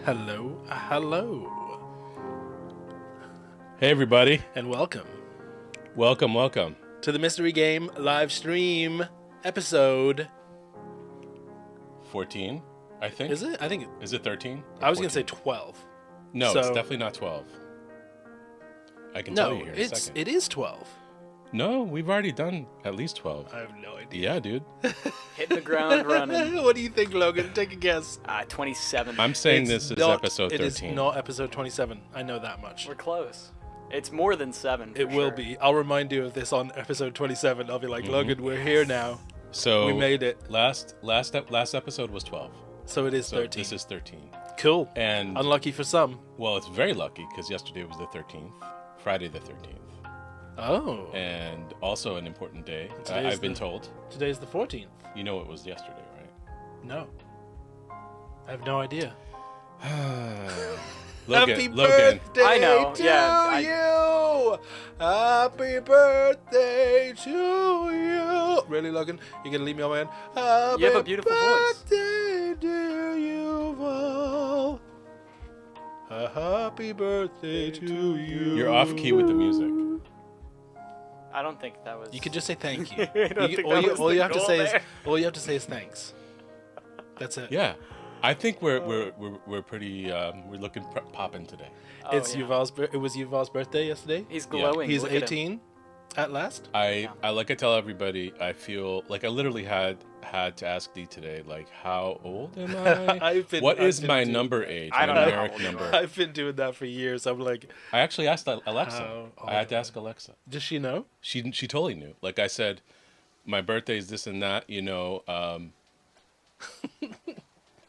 Hello, hello, Hey everybody, and welcome welcome. to the Mystery Game live stream episode. 14, I think. Is it? I think Is it 13? I was going to say 14? 12. No, so- it's definitely not 12. I can tell No, you here in a second. it is 12. No, we've already done at least 12. I have no idea. Yeah, dude. Hitting the ground running. What do you think, Logan? Take a guess. 27. I'm saying It's this is not- episode 13. It is not episode 27. I know that much. We're close. It's more than 7. It will be. I'll remind you of this on episode 27. I'll be like, Logan, we're here now. So We made it. Last episode was 12. So it is So 13. this is 13. Cool. And Unlucky for some. well, it's very lucky because yesterday was the 13th, Friday the 13th. Oh. And also an important day, Today is I've been the- told. Today's the 14th. You know it was yesterday, right? No. I have no idea. Happy Logan. birthday I know, to yeah, you! Happy birthday to you! Really, Logan? You gonna leave me on my own? Happy You have a beautiful voice. birthday, dear Yuval. A happy birthday to you. You're off key with the music. I don't think that was. You could just say thank you. I don't think that was all the you have to goal say is there. all you have to say is thanks. That's it. Yeah, I think we're pretty we're looking poppin' today. Oh, It's yeah. It was Yuval's birthday yesterday. He's glowing. He's Look at him. 18 at last. I like I tell everybody, I feel like I literally had to ask Dee today, like, how old am I? What is I've my been doing number that. age? I my don't know how numeric old you number. are. I've been doing that for years. I'm like, I actually asked Alexa. How I had to ask Alexa. does she know? She totally knew. Like I said, my birthday is this and that.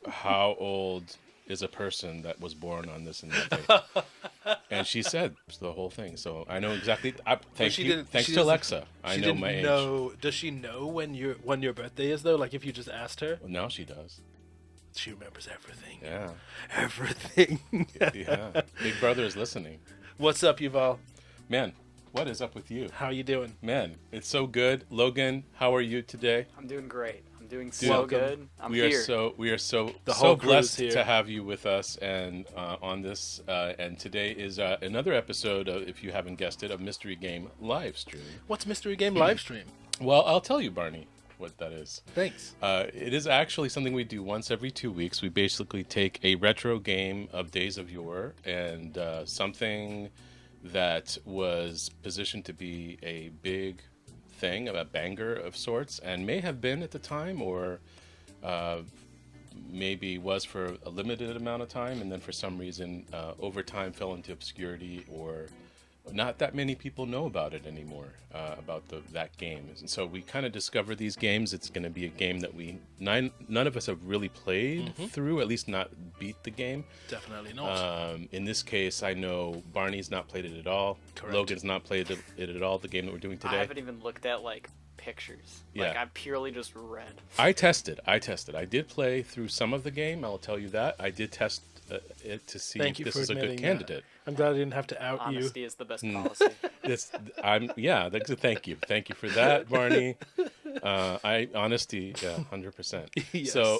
How old is a person that was born on this and that day? And she said the whole thing. So I know exactly. Thanks she to didn't- she doesn't- Alexa, I She know didn't my age. know. Does she know when your birthday is though? Like if you just asked her, Well, now she does. she remembers everything. Yeah. Everything. Yeah. Big Brother is listening. What's up, Yuval? Man, what is up with you? How you doing? Man, it's so good. Logan, how are you today? I'm doing great. I'm doing Dude, so welcome. good. I'm we here. are so The so whole crew's blessed here. to have you with us and on this. And today is another episode of, if you haven't guessed it, of Mystery Game live stream. What's Mystery Game live stream? Well, I'll tell you, Barney, what that is. Thanks. It is actually something we do once every 2 weeks. We basically take a retro game of days of yore and something that was positioned to be a big thing, a banger of sorts, and may have been at the time, or maybe was for a limited amount of time, and then for some reason over time fell into obscurity, or not that many people know about it anymore, about that game. And so we kind of discover these games. It's going to be a game that none of us have really played through, at least not beat the game. Definitely not. In this case, I know Barney's not played it at all. Correct. Logan's not played it at all, the game that we're doing I today. haven't even looked at pictures. Yeah. I purely just read. I tested. I did play through some of the game, I'll tell you that. I did test it to see Thank if you this for is a good admitting that. candidate. I'm glad I didn't have to out Honesty you. is the best policy. Thank you for that, Barney. Honesty, 100%. Yes. So,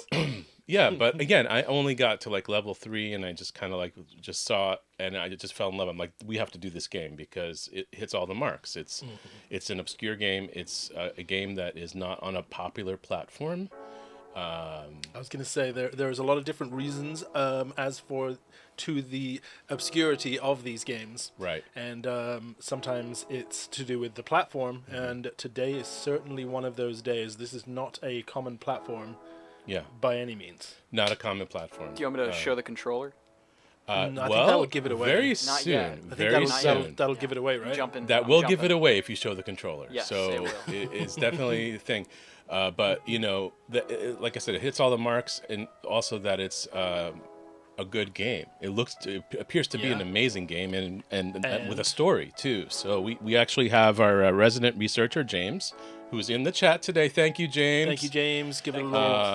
yeah, but again, I only got to level 3, and I just kind of just saw it, and I just fell in love. I'm like, we have to do this game because it hits all the marks. It's an obscure game. It's a game that is not on a popular platform. I was going to say there's a lot of different reasons as for to the obscurity of these games. Right. And sometimes it's to do with the platform, and today is certainly one of those days. This is not a common platform Yeah, by any means. not a common platform. Do you want me to show the controller? I think that would give it away. Very Not soon. yet. I think Very that'll soon. give it away, right? That will give it away if you show the controller. Yes, so it will. it's definitely a thing. But like I said, it hits all the marks, and also that it's a good game. It appears to be an Yeah. amazing game, and with a story too. So we actually have our resident researcher James, who's in the chat today. Thank you, James. Thank you, James. Give it a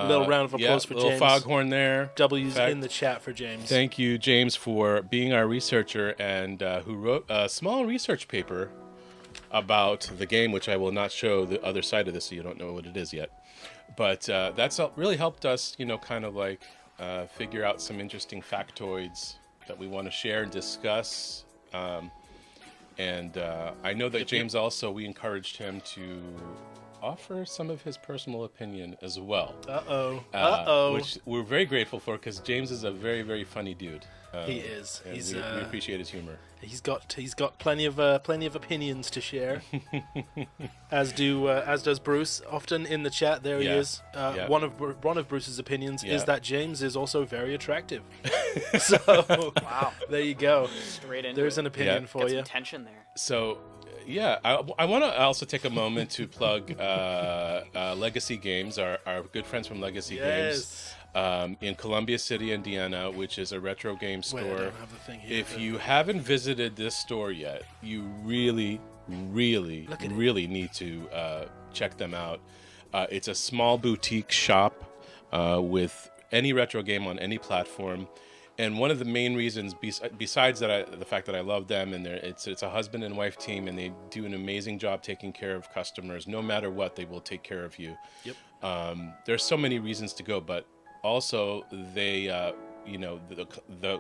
little round of applause for little James. foghorn there. W's fact, in the chat for James. Thank you, James, for being our researcher and who wrote a small research paper about the game, which I will not show the other side of this, so you don't know what it is yet. But that's really helped us, kind of figure out some interesting factoids that we want to share and discuss. And I know that James also, we encouraged him to offer some of his personal opinion as well. Which we're very grateful for, because James is a very, very funny dude. He is. And we appreciate his humor. He's got plenty of opinions to share, as does Bruce. Often in the chat, there he is. One of Bruce's opinions is that James is also very attractive. So Wow. there you go. Straight into There's it. an opinion for Got you. some tension there. So, yeah, I want to also take a moment to plug Legacy Games, our good friends from Legacy Games, in Columbia City, Indiana, which is a retro game store. Wait, I don't have the thing here, If you haven't visited this store yet, you really, really, really need to check them out. It's a small boutique shop with any retro game on any platform. And one of the main reasons, besides the fact that I love them, and it's a husband and wife team, and they do an amazing job taking care of customers. No matter what, they will take care of you. Yep. There's so many reasons to go, but also they, the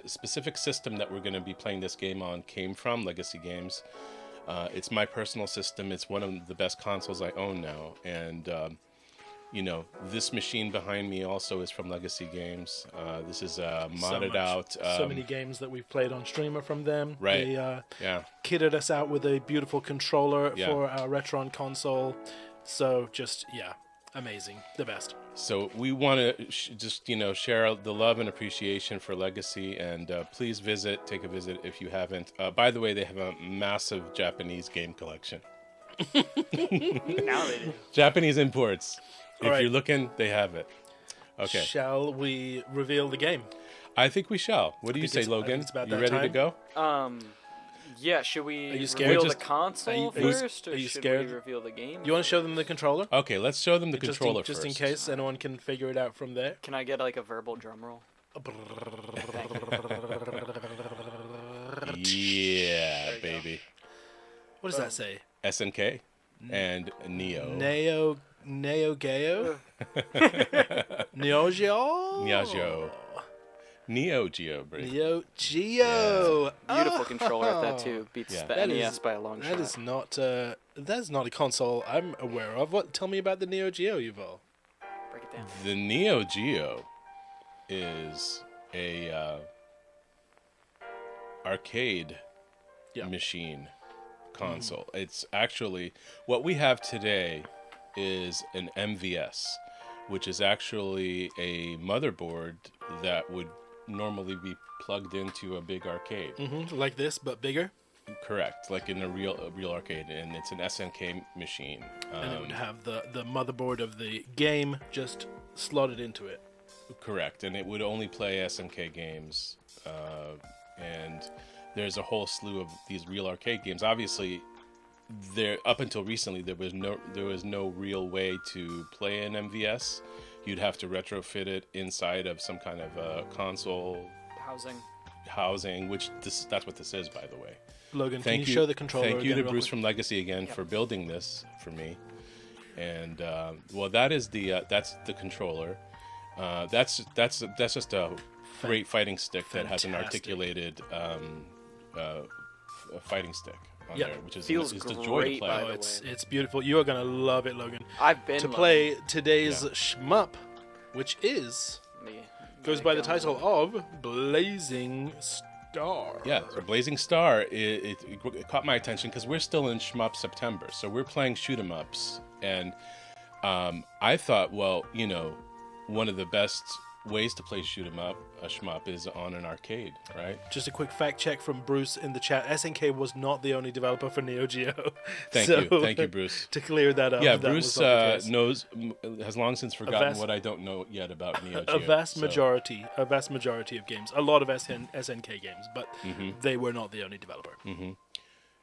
specific system that we're going to be playing this game on came from Legacy Games. It's my personal system. It's one of the best consoles I own now, and this machine behind me also is from Legacy Games. This is modded out. So many games that we've played on streamer from them. Right. They kitted us out with a beautiful controller for our Retron console. So just, amazing. The best. So we want to share the love and appreciation for Legacy, and please take a visit if you haven't. By the way, they have a massive Japanese game collection. Now they do. Japanese imports. All If you're looking, they have it. Okay. Shall we reveal the game? I think we shall. What do you say, Logan? it's about You that ready to time. go? Yeah, should we Are you scared? reveal the Just- console are you- first, or are you should scared? we reveal the game? You want to show them the controller? Okay, let's show them the controller just in first. case anyone can figure it out from there. Can I get like a verbal drum roll? Yeah, baby. What does that say? SNK and Neo. Neo Geo? Neo Geo? Neo Geo. Neo Geo, bro. Neo Geo. Beautiful controller at that too. Beats Yeah. the That NES is- by a long That shot. is not a console I'm aware of. Tell me about the Neo Geo, Yuval. Break it down. The Neo Geo is a arcade machine console. It's actually what we have today is an MVS, which is actually a motherboard that would normally be plugged into a big arcade. Like this, but bigger. Correct, like in a real arcade, and it's an SNK machine. And it would have the motherboard of the game just slotted into it. Correct, and it would only play SNK games, and there's a whole slew of these real arcade games. Obviously, up until recently, there was no real way to play an MVS. You'd have to retrofit it inside of some kind of a console housing, which that's what this is, by the way. Logan, can you show the controller Thank you again to real Bruce quick? from Legacy again for building this for me. And that's the controller. That's just a great fighting stick that has an Fantastic. articulated fighting stick on Yeah. there, which is Feels the joy to great, play. by Oh, the it's beautiful. You are gonna love it, Logan. I've been To loving play today's shmup, which the goes by the Yumekobo. title of Blazing Star. Yeah, so Blazing Star, it caught my attention because we're still in shmup September, so we're playing shoot 'em ups, and I thought, well, one of the best ways to play shoot 'em up, a shmup, is on an arcade, right? Just a quick fact check from Bruce in the chat. SNK was not the only developer for Neo Geo. Thank you, Bruce. To clear that up. Yeah, that Bruce was not the case. has long since forgotten vast- what I don't know yet about Neo Geo. A vast so- majority of games. A lot of SNK games, but they were not the only developer.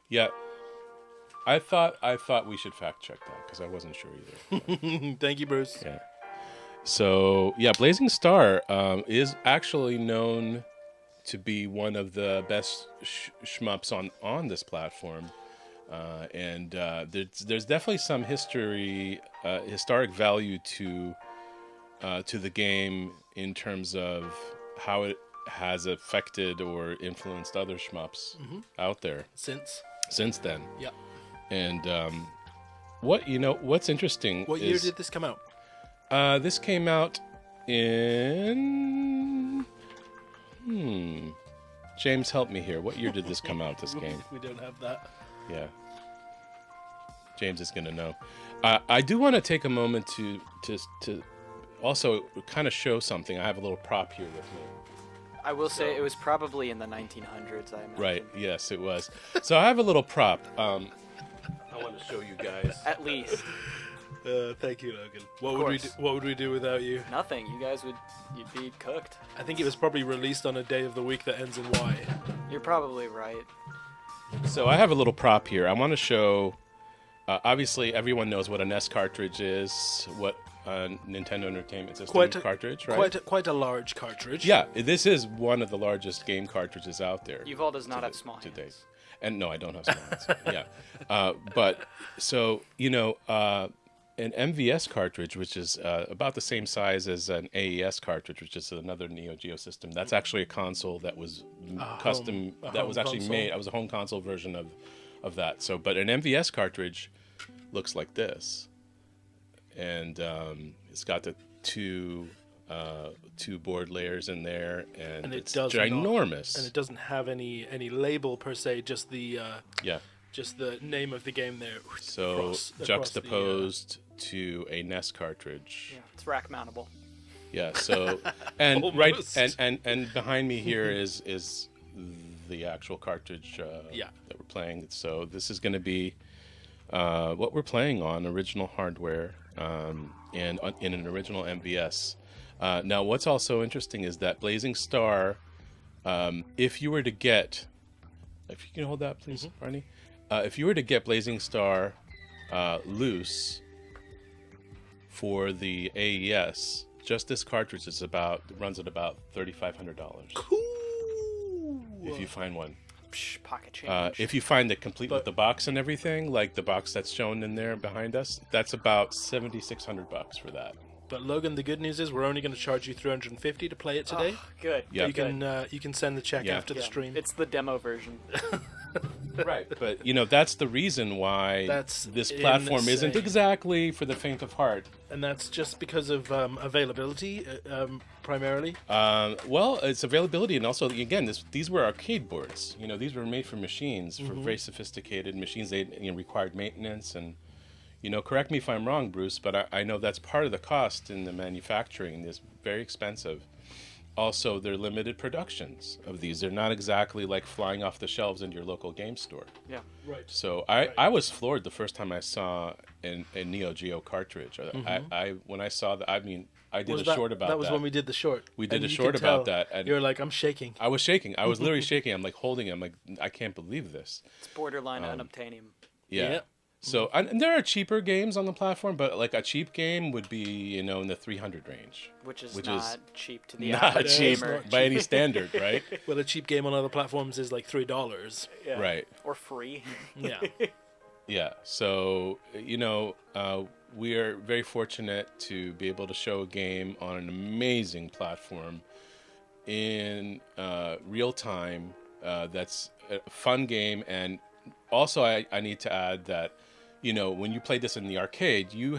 Yeah, I thought we should fact check that because I wasn't sure either. Thank you, Bruce. Yeah. So yeah, Blazing Star is actually known to be one of the best shmups on this platform, and there's definitely some historic value to the game in terms of how it has affected or influenced other shmups out there since then. Yeah. And what's interesting? What year did this come out? This came out in. James, help me here. What year did this come out? This game? We don't have that. Yeah. James is gonna know. I do want to take a moment to also kind of show something. I have a little prop here with me. I will say it was probably in the 1900s, I imagine. Right. Yes, it was. So I have a little prop. I want to show you guys. At least. Thank you, Logan. What would we do without you? Nothing. You guys you'd be cooked. I think it was probably released on a day of the week that ends in Y. You're probably right. So I have a little prop here. I want to show. Obviously, everyone knows what a NES cartridge is. What a Nintendo Entertainment System cartridge, right? Quite a large cartridge. Yeah, this is one of the largest game cartridges out there. Yuval does not have small hands. Date. And no, I don't have small hands. Yeah, but so an MVS cartridge, which is about the same size as an AES cartridge, which is another Neo Geo system. That's actually a console that was custom. That was actually made. It was a home console version of that. So, but an MVS cartridge looks like this, and it's got the two board layers in there, and it's ginormous. And it doesn't have any label per se, just the just the name of the game there. So juxtaposed to a NES cartridge. Yeah, it's rack mountable. Yeah. So and and behind me here is the actual cartridge that we're playing. So this is going to be what we're playing on original hardware and in an original MVS. Now, what's also interesting is that Blazing Star, if you can hold that, please, Barney. If you were to get Blazing Star loose for the AES, just this cartridge runs at about $3,500. Cool. If you find one. Pocket change. If you find it complete with the box and everything, like the box that's shown in there behind us, that's about $7,600 for that. But Logan, the good news is we're only going to charge you $350 to play it today. Oh, good. Yeah. You can send the check after the stream. It's the demo version. Right, but that's the reason why this platform isn't exactly for the faint of heart. And that's just because of availability, primarily. Well, it's availability, and also again, these were arcade boards. These were made for machines, for very sophisticated machines. They required maintenance, and correct me if I'm wrong, Bruce, but I know that's part of the cost in the manufacturing. It's very expensive. Also, they're limited productions of these. They're not exactly like flying off the shelves into your local game store. Yeah. Right. So I was floored the first time I saw a Neo Geo cartridge. When I saw that, I did a short about that. That was when we did the short. We did a short about that. And you're like, I'm shaking. I was shaking. I was literally shaking. I'm like holding it. I'm like, I can't believe this. It's borderline unobtainium. Yeah. So, and there are cheaper games on the platform, but like a cheap game would be, in the 300 range. Which is not cheap to the not average cheap gamer. by any standard, right? Well, a cheap game on other platforms is like $3. Yeah. Right. Or free. Yeah. Yeah. So, we are very fortunate to be able to show a game on an amazing platform in real time. That's a fun game. And also, I need to add that, when you played this in the arcade, you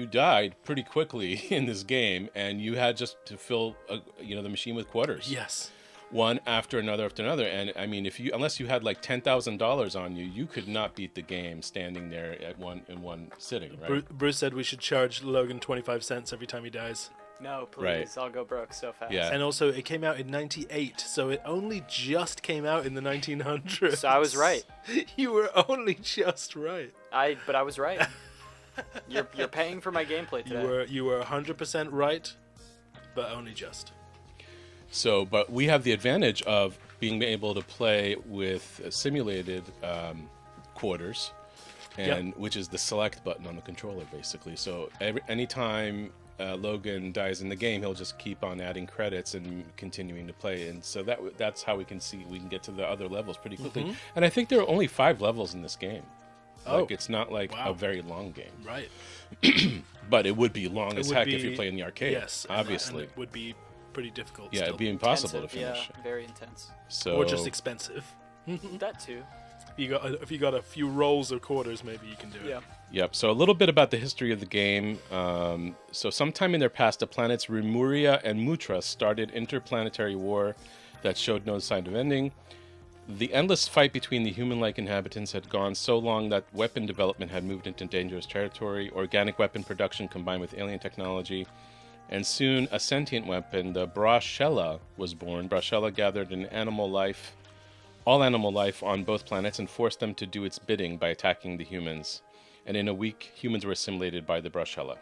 died pretty quickly in this game, and you had just to fill, the machine with quarters. Yes. One after another. And unless you had like $10,000 on you, you could not beat the game standing there in one sitting, right? Bruce said we should charge Logan 25 cents every time he dies. No, please. Right. I'll go broke so fast. Yeah. And also, it came out in 98, so it only just came out in the 1900s. So I was right. You were only just right. But I was right. You're paying for my gameplay today. You were 100% right, but only just. So, but we have the advantage of being able to play with simulated quarters, and which is the select button on the controller, basically. So anytime Logan dies in the game, he'll just keep on adding credits and continuing to play, and so that's how we can get to the other levels pretty quickly. And I think there are only 5 levels in this game. Like, it's not like a very long game. Right. But it would be long as heck if you play in the arcade. Yes, obviously. And it would be pretty difficult. Yeah, still. it'd be impossible to finish. Yeah, very intense. So, or just expensive. That too. If you got a few rolls or quarters, maybe you can do it. Yeah. Yep. So a little bit about the history of the game. So sometime in their past, the planets Remuria and Mutra started interplanetary war that showed no sign of ending. The endless fight between the human-like inhabitants had gone so long that weapon development had moved into dangerous territory. Organic weapon production combined with alien technology. And soon a sentient weapon, the Brashella, was born. Brashella gathered all animal life on both planets and forced them to do its bidding by attacking the humans. And in a week, humans were assimilated by the Brashella.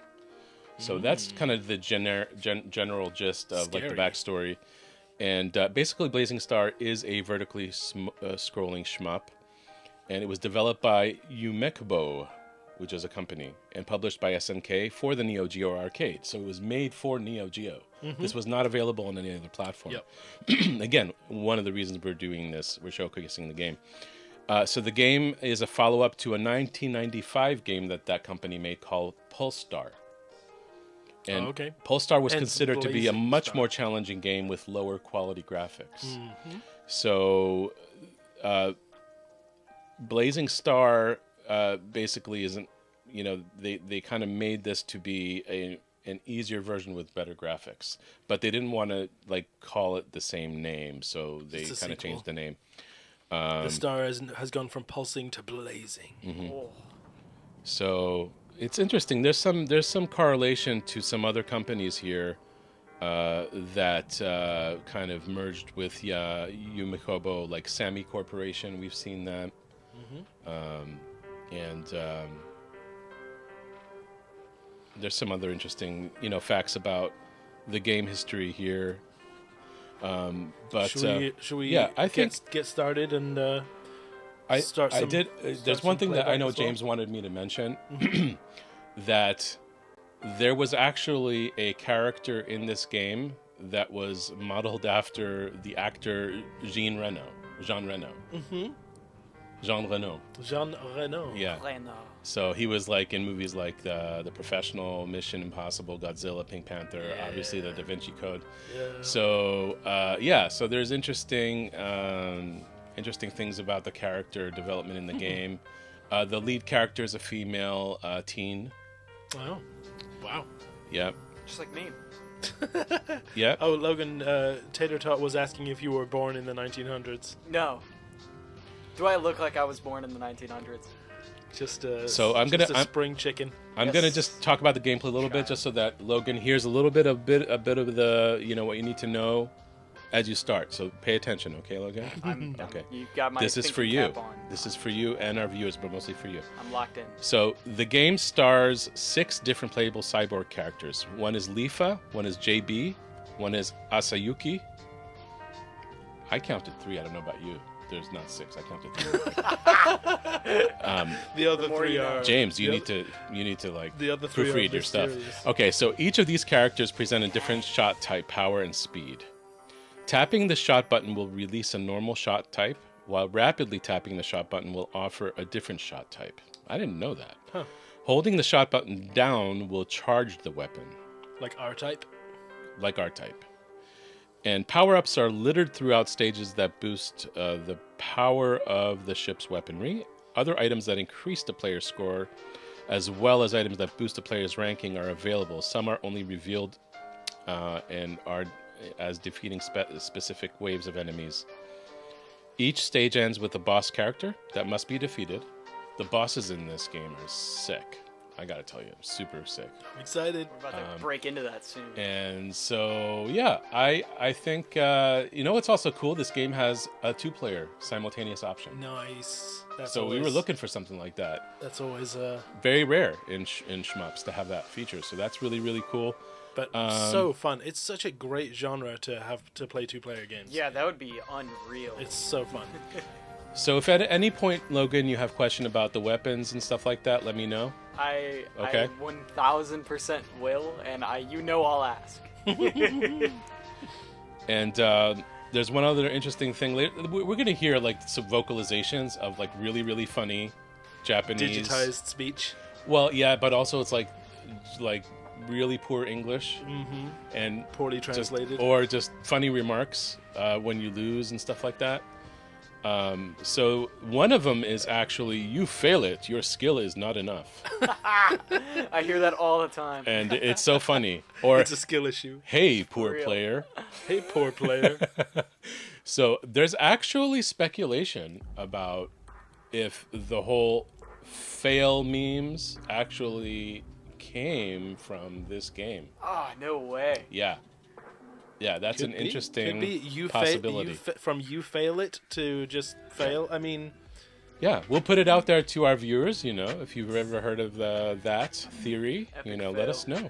So that's kind of the general gist of like the backstory. And basically, Blazing Star is a vertically scrolling shmup. And it was developed by Yumekobo, which is a company, and published by SNK for the Neo Geo arcade. So it was made for Neo Geo. This was not available on any other platform. Yep. Again, one of the reasons we're doing this, we're showcasing the game. So the game is a follow-up to a 1995 game that company made called Pulstar. And Pulstar was considered to be a much more challenging game with lower quality graphics. So Blazing Star basically isn't, they kind of made this to be an easier version with better graphics. But they didn't want to call it the same name, so they kind of changed the name. The star has gone from pulsing to blazing. So it's interesting. There's some correlation to some other companies here that kind of merged with Yumekobo, like Sammy Corporation. We've seen that, and there's some other interesting facts about the game history here. But should we I think get started and start some, I did. There's one thing that I know James wanted me to mention, that there was actually a character in this game that was modeled after the actor Jean Reno. Jean Reno. Yeah. Reno. So he was in movies like the Professional, Mission Impossible, Godzilla, Pink Panther, obviously the Da Vinci Code. Yeah. So so there's interesting things about the character development in the game. The lead character is a female teen. Wow. Yep. Just like me. Yeah. Oh, Logan, Tater Tot was asking if you were born in the 1900s. No. Do I look like I was born in the 1900s? Just a spring chicken. I'm gonna just talk about the gameplay a little bit, just so that Logan hears a little bit of the what you need to know as you start. So pay attention, okay, Logan? Okay. You got my. This is for you. Cap on. This is for you and our viewers, but mostly for you. I'm locked in. So the game stars 6 different playable cyborg characters. One is Lifa, one is JB, one is Asayuki. I counted 3. I don't know about you. There's not 6. I counted 3. The other 3 are James. You need to the other 3 proofread your stuff. Okay, so each of these characters present a different shot type, power, and speed. Tapping the shot button will release a normal shot type, while rapidly tapping the shot button will offer a different shot type. I didn't know that. Huh. Holding the shot button down will charge the weapon. Like R-type? Like R-type. And power-ups are littered throughout stages that boost the power of the ship's weaponry. Other items that increase the player's score, as well as items that boost the player's ranking, are available. Some are only revealed and are as defeating specific waves of enemies. Each stage ends with a boss character that must be defeated. The bosses in this game are sick. I gotta tell you, I'm super sick. I'm excited. We're about to break into that soon. And so, I think, what's also cool? This game has a 2-player simultaneous option. Nice. We were looking for something like that. That's always very rare in shmups to have that feature. So that's really, really cool. But so fun. It's such a great genre to have to play 2-player games. Yeah, that would be unreal. It's so fun. So if at any point, Logan, you have question about the weapons and stuff like that, let me know. I 1000% will, and I'll ask. And there's one other interesting thing. We're going to hear some vocalizations of really, really funny Japanese. Digitized speech. Well, yeah, but also it's like really poor English and poorly translated, or just funny remarks when you lose and stuff like that. So one of them is actually, you fail it, your skill is not enough. I hear that all the time. And it's so funny. Or it's a skill issue. Hey, poor player. Hey, poor player. So there's actually speculation about if the whole fail memes actually came from this game. Oh, no way. Yeah. Yeah, that's Could an be. interesting Could be. You possibility. From you fail it to just fail. I mean, yeah, we'll put it out there to our viewers. If you've ever heard of that theory, Epic let fail. us know.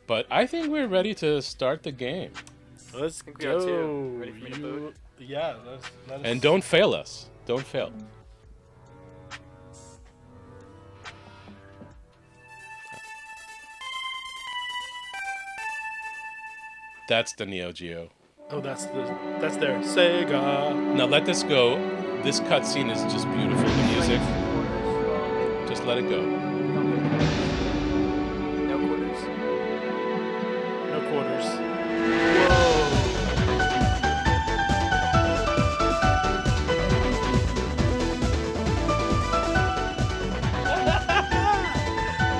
But I think we're ready to start the game. Let's we go. are too. Ready for me to boot? Yeah. Let us... And don't fail us. Don't fail. That's the Neo Geo. Oh, that's their Sega. Now let this go. This cutscene is just beautiful. The music. Just let it go. No quarters. No quarters. Whoa.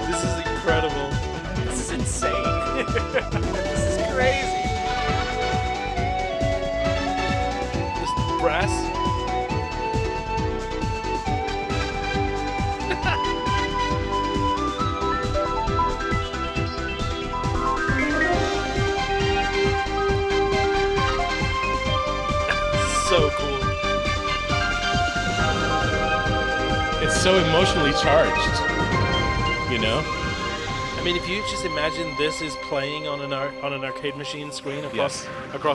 This is incredible. This is insane. This is crazy. Brass. So cool. It's so emotionally charged. I mean, if you just imagine this is playing on an arcade machine screen across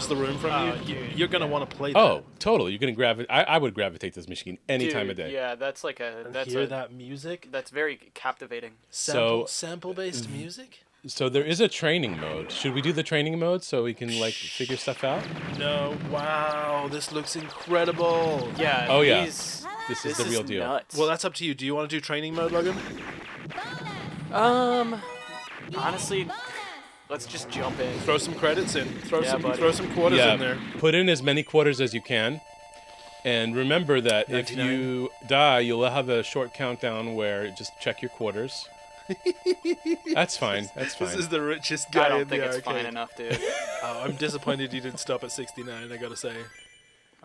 the room from you're gonna want to play that. Oh, totally. You're gonna gravitate. I would gravitate this machine any time of day. Yeah, that's like that music. That's very captivating. Sample-based music. So there is a training mode. Should we do the training mode so we can figure stuff out? No. Wow, this looks incredible. Yeah. Oh yeah. This is the real deal. Nuts. Well, that's up to you. Do you want to do training mode, Logan? Honestly, let's just jump in. Throw some credits in. Throw some quarters in there. Put in as many quarters as you can. And remember that 99. if you die, you'll have a short countdown where just check your quarters. That's fine. That's fine. This is the richest guy I don't in think the it's arcade. fine enough, dude. Oh, I'm disappointed you didn't stop at 69, I gotta say.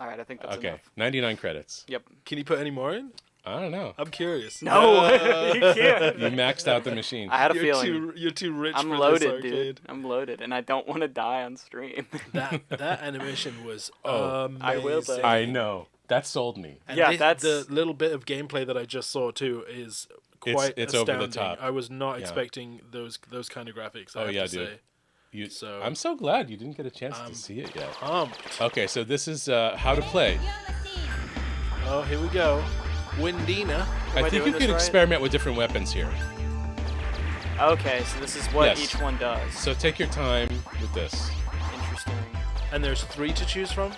Alright, I think that's okay. enough. 99 credits. Yep. Can you put any more in? I don't know. I'm curious. No, you can't. You maxed out the machine. I had a feeling. You're too rich I'm for loaded, this arcade. dude. I'm loaded, and I don't want to die on stream. That animation was amazing. I will though. I know. That sold me. And Yeah, that's the little bit of gameplay that I just saw too is quite it's astounding. over the top. I was not expecting those kind of graphics. I have to dude. say. I'm so glad you didn't get a chance to see it yet. Pumped. Okay, so this is how to play. Oh, here we go. Windina. I think you can experiment with different weapons here. Okay, so this is what each one does. So take your time with this. Interesting. And there's 3 to choose from?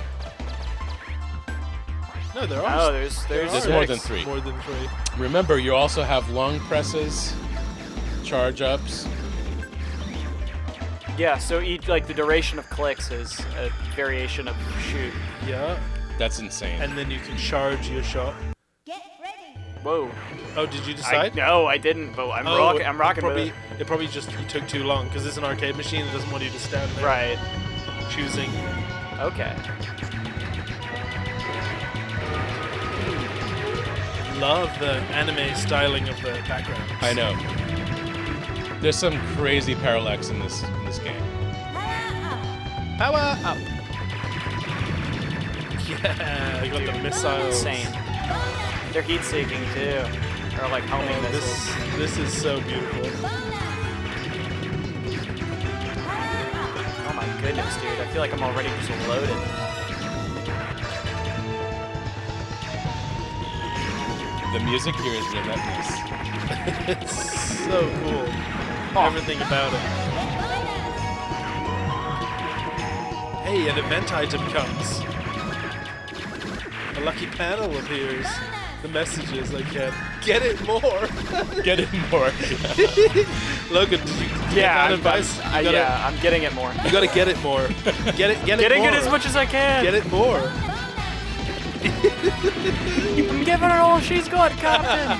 No, there are. Oh, there's more than 3. More than 3. Remember, you also have long presses, charge ups. Yeah, so each the duration of clicks is a variation of shoot. Yeah. That's insane. And then you can charge your shot. Whoa. Oh, did you decide? No, I didn't, but I'm rocking with it. It probably just you took too long because it's an arcade machine that doesn't want you to stand there. Right. Choosing. Okay. Love the anime styling of the background. I know. There's some crazy parallax in this game. Power up! Yeah, you got the missiles. Insane. They're heat seeking too. Or like homing missiles. This is so beautiful. Oh my goodness, dude. I feel like I'm already just loaded. The music here is relentless. It's so cool. Everything about it. Hey, an event item comes. A lucky panel appears. The messages I get. Get it more. Get it more. Logan, did you get that advice? Yeah, I'm getting it more. You gotta get it more. Get it Getting more. it as much as I can. Get it more. I'm giving her all she's got, Captain.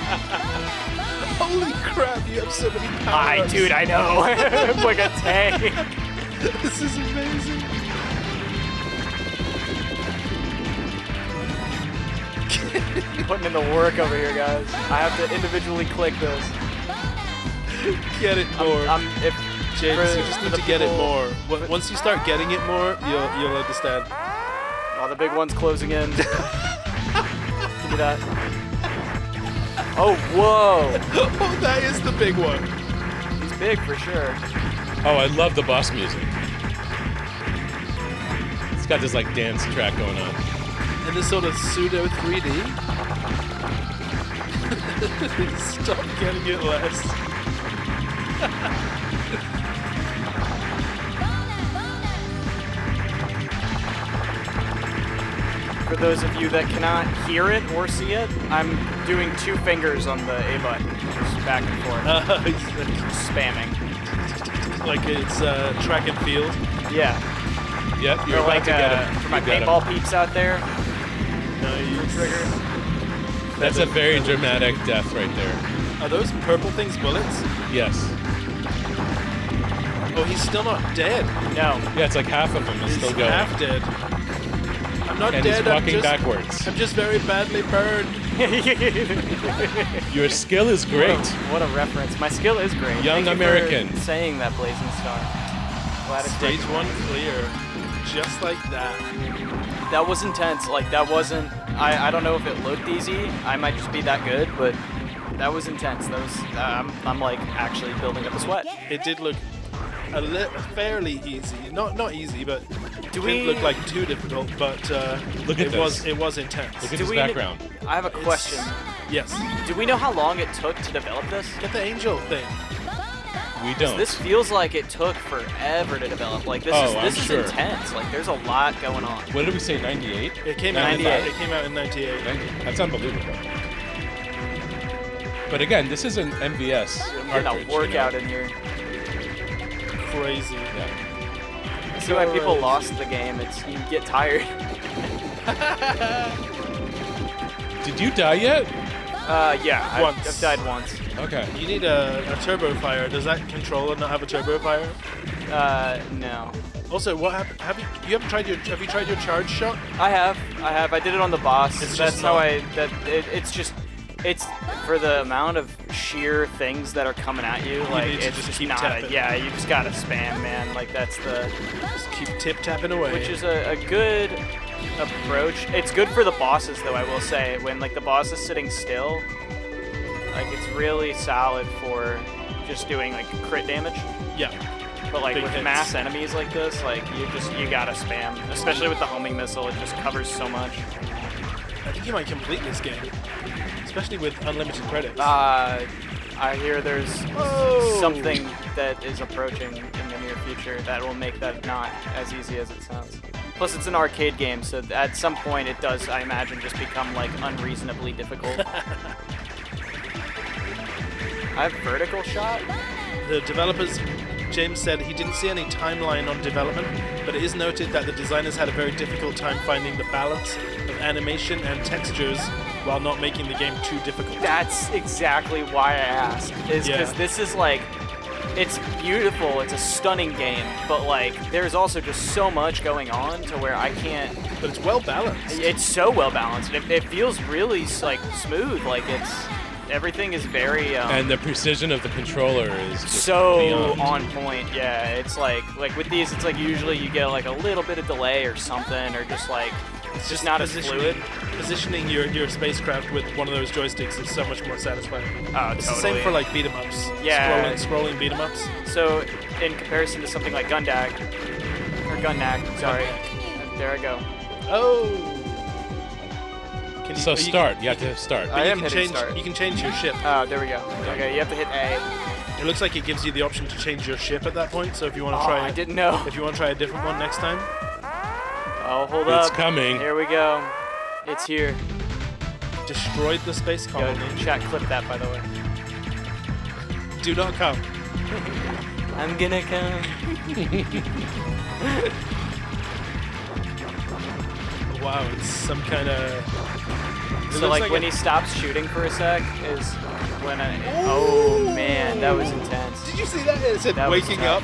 Holy crap, you have so many powers. Dude, I know. I'm like a tank. This is amazing. Putting in the work over here, guys. I have to individually click this. Get it more. James, you just need to get it more. Once you start getting it more, you'll understand. Oh, the big one's closing in. Give me that. Oh, whoa. Oh, that is the big one. He's big for sure. Oh, I love the boss music. It's got this like dance track going on. And this sort of pseudo 3D. Stop getting it less. For those of you that cannot hear it or see it, I'm doing 2 fingers on the A button, just back and forth. Spamming. Like it's track and field. Yeah. Yep, you're Or about like to get him. for my You got paintball him. peeps out there. Nice. Trigger. That's a very dramatic death right there. Are those purple things bullets? Yes. Oh, he's still not dead. No. Yeah, it's like half of him is He's still going. half dead. I'm not And dead. he's walking I'm just, backwards. I'm just very badly burned. Your skill is great. What a reference. My skill is great. Young Thank you American. for saying that, Blazing Star. Glad it's Stage 1 clear. Just like that. That was intense. Like, that wasn't... I don't know if it looked easy. I might just be that good, but that was intense. That was... I'm like, actually building up a sweat. It did look fairly easy. Not easy, but it we- didn't look like too difficult, but Look at this. it was intense. Look at Do his we- background. I have a question. Yes. Do we know how long it took to develop this? Get the angel thing. We don't. This feels like it took forever to develop. Like, this I'm is sure. intense. Like, there's a lot going on. What did we say, 98? It came out in 98. It came out in 98. 98. That's unbelievable. But again, this is an MVS I'm cartridge. getting a workout in here. Crazy. Yeah. See why people lost the game. It's you get tired. Did you die yet? Yeah. Once. I've died once. Okay. You need a turbo fire. Does that controller not have a turbo fire? No. Also, what happened? Have you tried your charge shot? I have. I did it on the boss. It's That's just how not- it's for the amount of sheer things that are coming at you. Like, need to it's just just keep not. tapping. Yeah, you just gotta spam, man. Like, that's the. Just keep tip tapping away. Which is a good approach. It's good for the bosses, though, I will say. When, like, the boss is sitting still, like, it's really solid for just doing, like, crit damage. yeah. But, like, Big with hits. mass enemies like this, like, you gotta spam. Especially with the homing missile, it just covers so much. I think you might complete this game, especially with unlimited credits. I hear there's Whoa. something that is approaching in the near future that will make that not as easy as it sounds. Plus, it's an arcade game, so at some point it does, I imagine, just become, like, unreasonably difficult. I have vertical shot? The developers, James said he didn't see any timeline on development, but it is noted that the designers had a very difficult time finding the balance of animation and textures while not making the game too difficult. That's exactly why I asked. Is because Yeah. this is like, it's beautiful, it's a stunning game, but like, there's also just so much going on to where I can't. But it's well balanced. It's so well balanced. It feels really like smooth. Like everything is very. And the precision of the controller is just So beyond. on point, yeah. It's like with these, it's like usually you get like a little bit of delay or something, or just like it's just not as fluid. Positioning your spacecraft with one of those joysticks is so much more satisfying. Oh, It's totally. the same for like beat 'em ups. Yeah. Scrolling beat 'em ups. So in comparison to something like Gundag, or Gunnak, sorry. There I go. Oh. Can So start. You have to start. I am you can hitting change. start. You can change your ship. Oh, there we go. Okay, you have to hit A. It looks like it gives you the option to change your ship at that point. So if you want to Oh, try, I didn't know. If you want to try a different one next time, Oh, hold up. It's coming. Here we go. It's here. destroyed the space colony. Yo, chat, clip that, by the way. Do not come. I'm gonna come. Wow, it's some kind of... So like when he stops shooting for a sec is when I... Oh man, that was intense. Did you see that? It said waking up.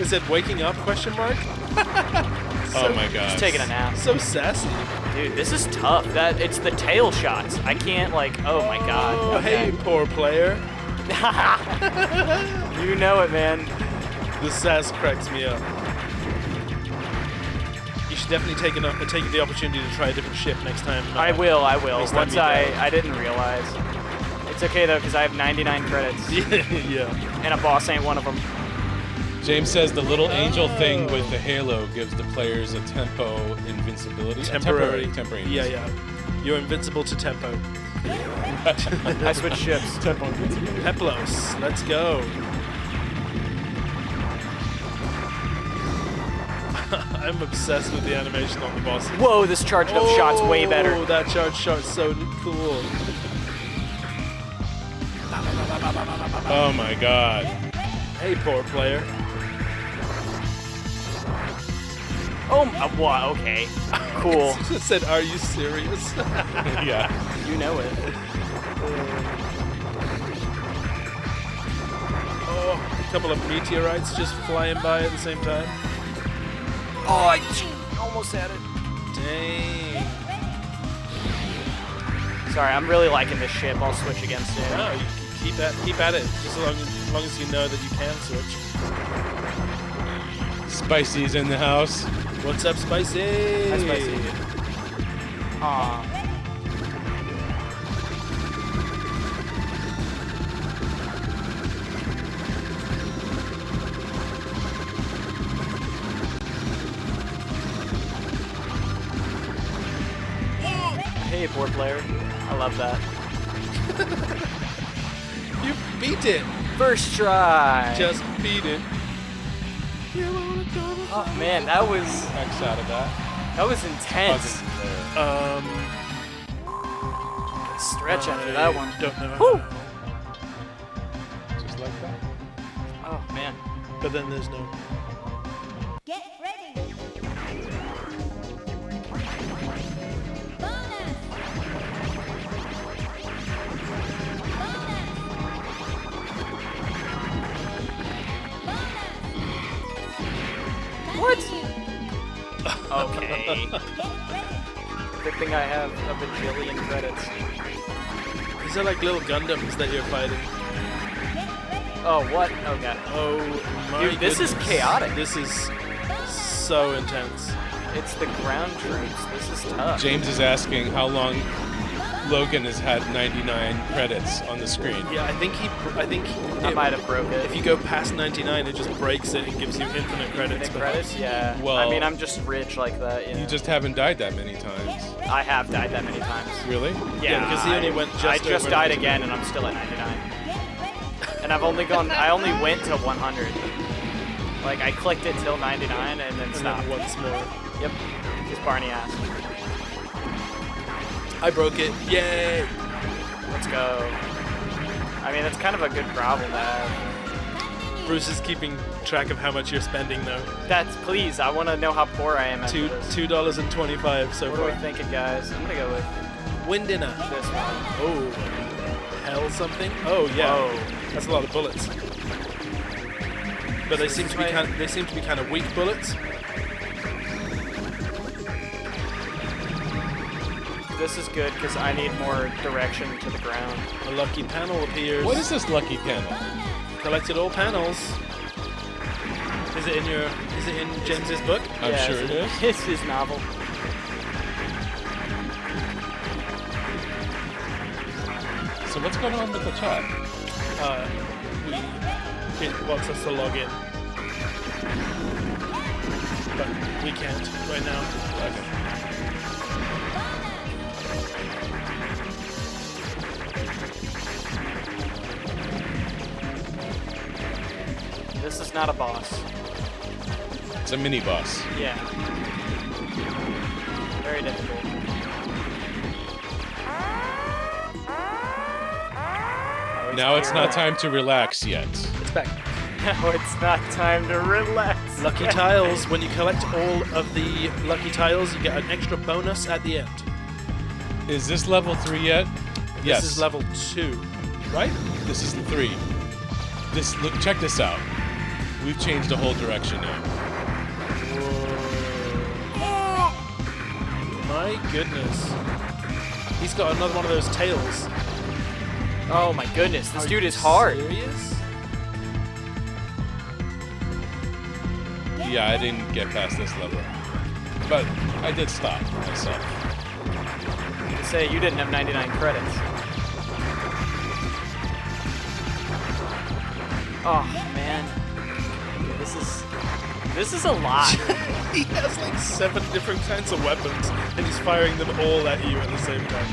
It said waking up, question mark? Oh my god. He's taking a nap. So sassy. Dude, this is tough. It's the tail shots. I can't like, oh my god. Oh, Okay. hey, poor player. You know it, man. The sass cracks me up. You should definitely take the opportunity to try a different ship next time. I will. Once I didn't realize. It's okay though, because I have 99 credits. Yeah. And a boss ain't one of them. James says the little angel thing with the halo gives the players a tempo invincibility. Temporary. Temporary. Yeah. You're invincible to tempo. I switched ships. Tempo invincibility. Peplos, let's go. I'm obsessed with the animation on the boss. Whoa, this charged up shot's way better. Oh, that charged shot's so cool. Oh my god. Hey, poor player. Oh, what? Okay. Cool. It just said, are you serious? Yeah. You know it. Oh, a couple of meteorites just flying by at the same time. Oh, I almost had it. Dang. Sorry, I'm really liking this ship. I'll switch against it. No, you keep at it. Just as long as you know that you can switch. Spicy's in the house. What's up, Spicy? Hi, Spicy. Aw. Hey, poor player. I love that. You beat it. First try. Just beat it. Oh man, that was X out of that. intense. Stretch after that one. Don't know. Woo! Just like that. Oh man. But then there's no. Get ready. Bonus. What? Okay. Good thing I have a bajillion credits. These are like little Gundams that you're fighting. Oh, what? Oh god. Oh my Dude, this is goodness. chaotic. This is so intense. It's the ground troops. This is tough. James is asking how long Logan has had 99 credits on the screen. Yeah, I think I might have broke it. if you go past 99, it just breaks it and gives you infinite credits. Infinite credits? Yeah. Well, I mean, I'm just rich like that. You know? You just haven't died that many times. I have died that many times. Really? Yeah, because he only went just I just over died 99. again, and I'm still at 99. And I only went to 100. Like, I clicked it till 99 and then And stopped. then once more. Yep. Because Barney asked. I broke it. Yay! Let's go. I mean, that's kind of a good problem to have. Bruce is keeping track of how much you're spending though. Please, I want to know how poor I am after this. $2.25 so What are we far. thinking, guys? I'm going to go with Windinner. this one. Oh, hell something. Oh yeah, Whoa. that's a lot of bullets. But they seem to be kind of weak bullets. This is good because I need more direction to the ground. A lucky panel appears. What is this lucky panel? Collected all panels. Is it in James's book? I'm Yeah, sure it is. It's his novel. So what's going on with the chat? It wants us to log in, but we can't right now. Okay. This is not a boss. It's a mini boss. Yeah. Very difficult. Now it's not time to relax yet. It's back. Now it's not time to relax. Lucky tiles. When you collect all of the lucky tiles, you get an extra bonus at the end. Is this level 3 yet? Yes. This is level 2, right? This is 3. Look, check this out. We've changed the whole direction now. Whoa. My goodness. He's got another one of those tails. Oh my goodness, this dude is Are you hard. serious? Yeah, I didn't get past this level. But I did stop myself. To say you didn't have 99 credits. Oh man, dude, this is a lot. He has like 7 different kinds of weapons, and he's firing them all at you at the same time.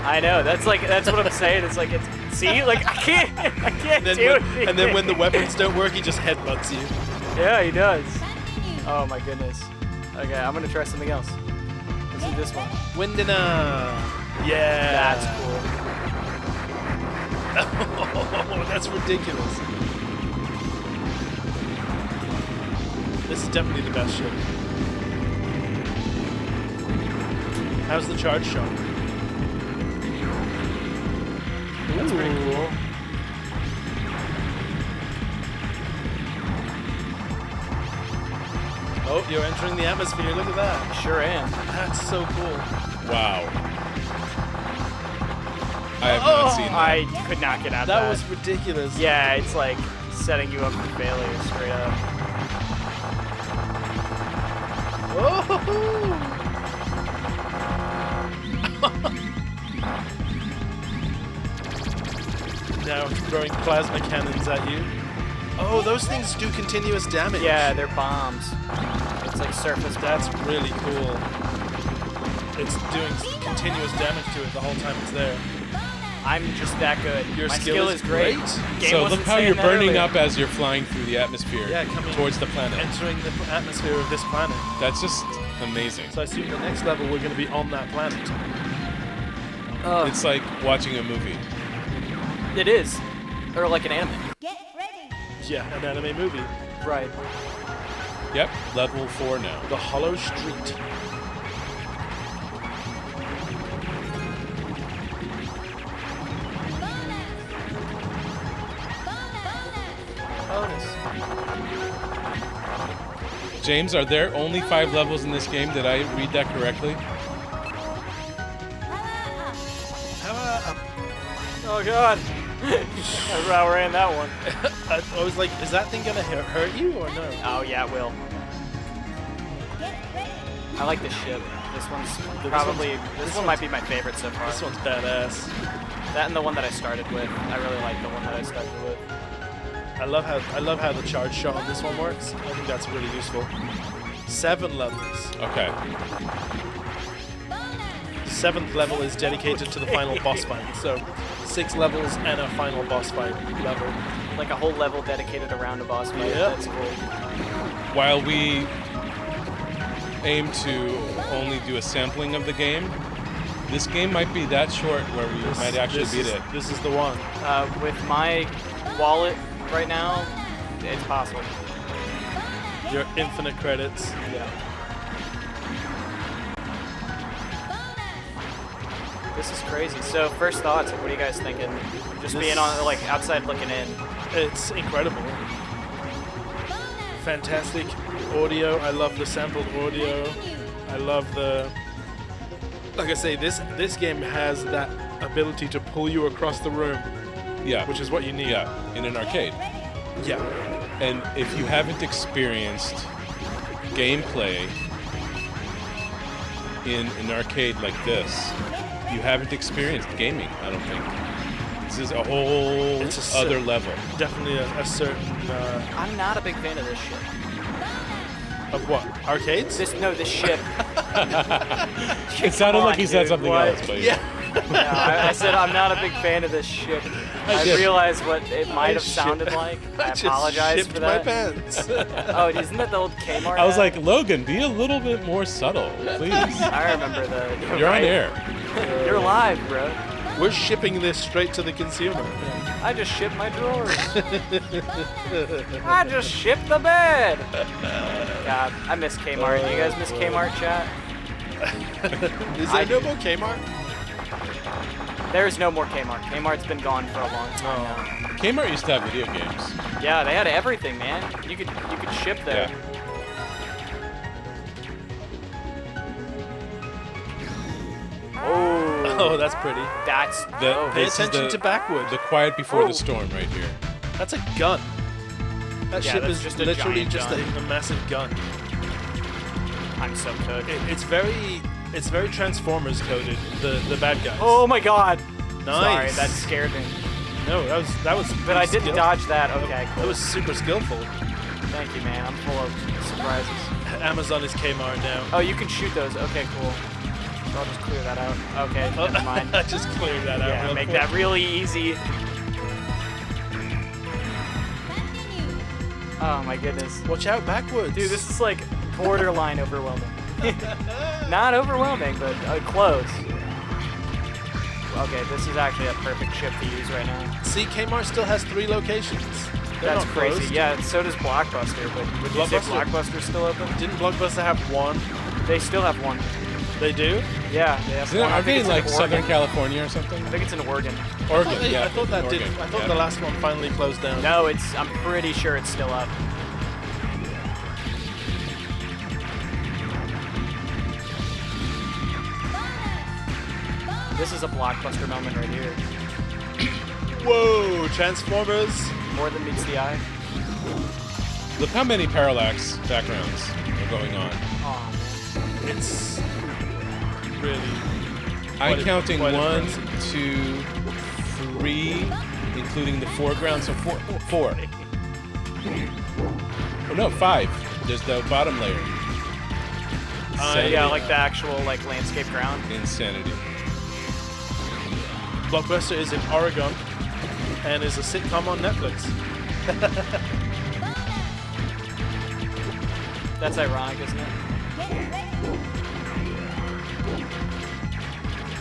I know. That's what I'm saying. It's like see, like I can't do it. And then when the weapons don't work, he just headbutts you. Yeah, he does. Oh my goodness. Okay, I'm gonna try something else. Let's do this one. Windina. Yeah. That's cool. Oh, that's ridiculous. This is definitely the best ship. How's the charge shot? That's pretty cool. Oh, you're entering the atmosphere. Look at that. Sure am. That's so cool. Wow. I have not seen that. I could not get out of that. That was ridiculous. Yeah, it's like setting you up for failure straight up. Oh! Now throwing plasma cannons at you. Oh, those things do continuous damage. Yeah, they're bombs. It's like surface bombs. That's really cool. It's doing continuous damage to it the whole time it's there. I'm just that good. Your My skill is great. great. Game So wasn't look how saying you're that burning earlier. up as you're flying through the atmosphere Coming towards the planet. Entering the atmosphere of this planet. That's just amazing. So I assume the next level we're going to be on that planet. It's like watching a movie. It is. Or like an anime. Get ready. Yeah, an anime movie. Right. Yep, level 4 now. The Hollow Street. Bonus. James, are there only 5 levels in this game? Did I read that correctly? Oh god. I ran that one. I was like, is that thing going to hurt you or no? Oh yeah, it will. Get ready. I like this ship. This one's probably this one might be my favorite so far. This one's badass. That and the one that I started with. I really like the one that I started with. I love how the charge shot on this one works. I think that's really useful. 7 levels. Okay. 7th level is dedicated to the final boss fight. So 6 levels and a final boss fight level. Like a whole level dedicated around a boss fight. Yep. That's cool. While we aim to only do a sampling of the game, this game might be that short where we might actually beat it. This is the one. With my wallet right now, it's possible. Your infinite credits. Yeah. This is crazy. So first thoughts, like, what are you guys thinking? Just being on, like, outside looking in. It's incredible. Fantastic audio. I love the sampled audio. I love the... Like I say, this game has that ability to pull you across the room, Yeah. which is what you need. Yeah, in an arcade. Yeah. And if you haven't experienced gameplay in an arcade like this, you haven't experienced gaming, I don't think. This is a whole other level. Definitely a certain... I'm not a big fan of this ship. of what? Arcades? This ship. It sounded Come like on, he said dude, something what? else, but Yeah. No, I said I'm not a big fan of this ship. I shipped- realized what it might have shipped- sounded like. I just apologize shipped for my that. pants. Oh, isn't that the old Kmart? I was ad? like, Logan, be a little bit more subtle, please. I remember the. You're on right. air. You're live, bro. We're shipping this straight to the consumer. I just shipped my drawers. I just shipped the bed. God, I miss Kmart. You guys miss Kmart, chat? Is there no more Kmart? There's no more Kmart. Kmart's been gone for a long time now. Kmart used to have video games. Yeah, they had everything, man. You could ship there. Yeah. Oh, that's pretty. That's Pay attention to backward. The quiet before the storm right here. That's a gun. That Yeah, ship that's is just a literally giant just gun. a massive gun. I'm so cooked. It's very Transformers coded. The bad guys. Oh my god. Nice. Sorry, that scared me. No, that was. But I didn't dodge that. Okay, That cool. was super skillful. Thank you, man. I'm full of surprises. Amazon is Kmart now. Oh, you can shoot those. Okay, cool. So I'll just clear that out. Okay, never mind. I just cleared that out. Yeah, real make quick. that really easy. Oh my goodness. Watch out backwards. Dude, this is like borderline overwhelming. Not overwhelming, but close. Okay, this is actually a perfect ship to use right now. See, Kmart still has 3 locations. They're That's not crazy. closed. Yeah, so does Blockbuster, but would you say Blockbuster- Blockbuster's still open? Didn't Blockbuster have 1? They still have one. They do? Yeah, they have one. I Are think they it's in like in Southern Oregon. California or something? I think it's in Oregon. Oregon, I yeah. thought that Oregon. did. I thought Yeah. the last one finally closed down. No, I'm pretty sure it's still up. This is a Blockbuster moment right here. Whoa, Transformers. More than meets the eye. Look how many parallax backgrounds are going on. Oh, It's really. I'm counting quite 1, impressive. 2, 3, including the foreground, so 4. Oh no, 5. There's the bottom layer. yeah, like the actual like landscape ground. Insanity. Blockbuster is in Oregon and is a sitcom on Netflix. That's ironic, isn't it?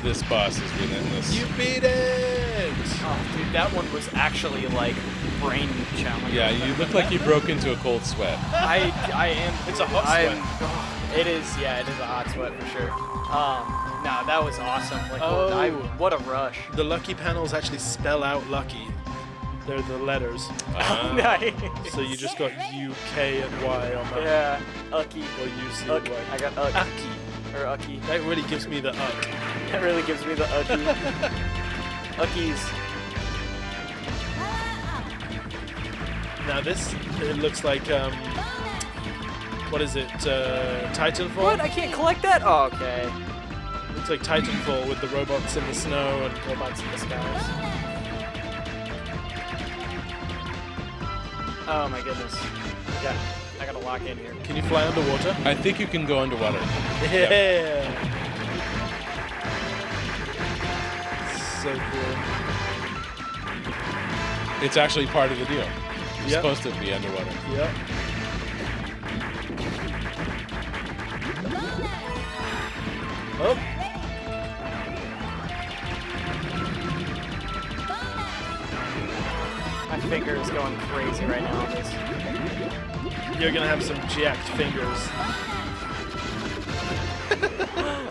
This boss is relentless. You beat it! Oh, dude, that one was actually like brain challenging. Yeah, you look like you broke into a cold sweat. I am. It's a hot sweat. It is. Yeah, it is a hot sweat for sure. No, that was awesome. Like, Oh. what a rush. The lucky panels actually spell out lucky. They're the letters. Nice. So you just got U, K, and Y on that. Yeah, Ucky. Or U, C, Uck. and Y. I got Uck. Ucky. Or Ucky. That really gives me the uck. That really gives me the Ucky. Uckies. Now this, it looks like, what is it, Titanfall? What? I can't collect that? Oh, okay. Looks like Titanfall with the robots in the snow and Robots in the skies. Oh my goodness. Yeah, I gotta lock in here. Can you fly underwater? I think you can go underwater. Yeah. So cool. It's actually part of the deal. You're Yep. supposed to be underwater. Yep. Oh. My finger is going crazy right now on this. You're gonna have some jacked fingers.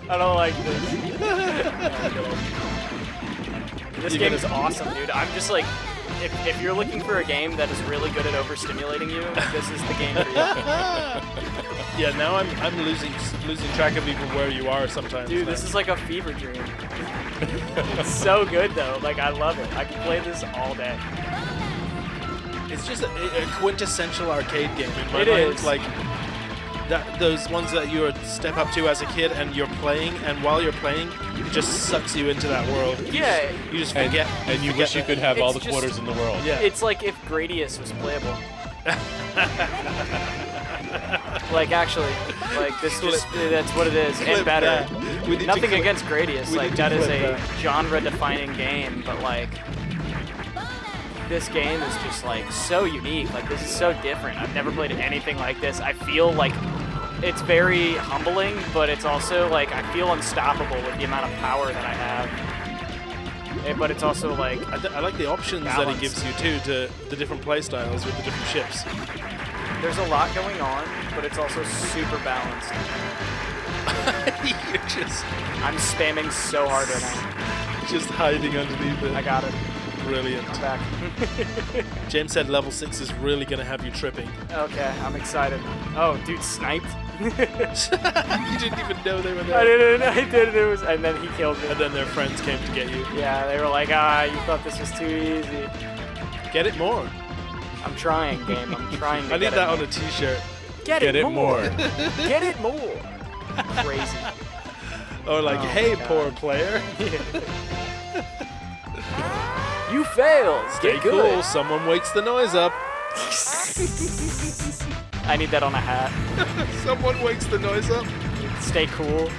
I don't like this. This You're game gonna- is awesome, dude. I'm just like, if you're looking for a game that is really good at overstimulating you, this is the game for you. Yeah, now I'm losing track of even where you are sometimes. Dude, now. this is like a fever dream. It's so good though. Like, I love it. I can play this all day. It's just a quintessential arcade game in my It mind. is. Like those ones that you would step up to as a kid and you're playing, and while you're playing, it just sucks you into that world. Yeah. You just And, forget. and you forget wish you that- could have all the It's quarters just- in the world. Yeah. It's like if Gradius was playable. Like, actually, like this just, that's what it is, and Clip better. that. We need to Nothing clip- against Gradius, we like need to that is clip a that. genre-defining game, but like this game is just like so unique. Like, this is so different. I've never played anything like this. I feel like it's very humbling, but it's also like I feel unstoppable with the amount of power that I have. But it's also like I like the options that it gives you too, to the different play styles with the different ships. there's a lot going on, but it's also super balanced. I'm spamming so hard right now. Just hiding underneath it. I got it. Brilliant. I'm back. James said level 6 is really going to have you tripping. Okay, I'm excited. Oh, dude, sniped. You didn't even know they were there. I didn't. It was, and then he killed me. And then their friends came to get you. Yeah, they were like, you thought this was too easy. Get it more. I'm trying, game. I'm trying to I need get that it on a t-shirt. Get it more. Get it more. Crazy. Or like, Oh hey, my God. poor player. You failed. Stay Get cool. good. Someone wakes the noise up. I need that on a hat. Someone wakes the noise up. Stay cool.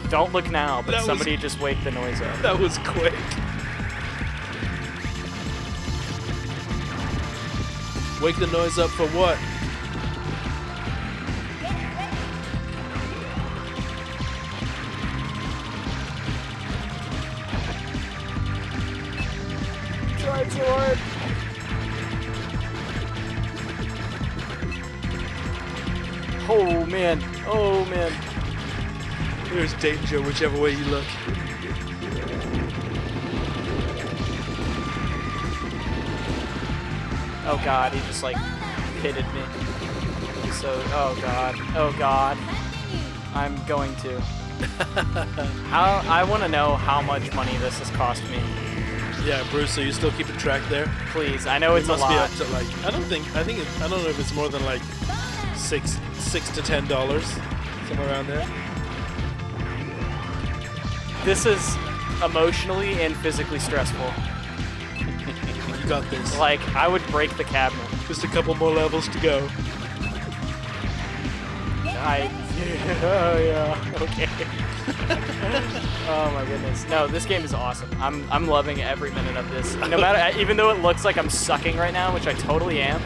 Don't look now, but That was- somebody just wake the noise up. That was quick. Wake the noise up for what? Tried so hard. Oh man. Oh man. There's danger whichever way you look. Oh god, he just like pitted me. So, oh god, I'm going to. I want to know how much money this has cost me. Yeah, Bruce, so you still keeping track there? Please, I know it's It a must be lot. up to like, I don't know if it's more than like $6 to $10, somewhere around there. This is emotionally and physically stressful. You got this. Like, I would break the cabinet. Just a couple more levels to go. Oh yeah, okay. Oh my goodness. No, this game is awesome. I'm loving every minute of this. No matter, even though it looks like I'm sucking right now, which I totally am,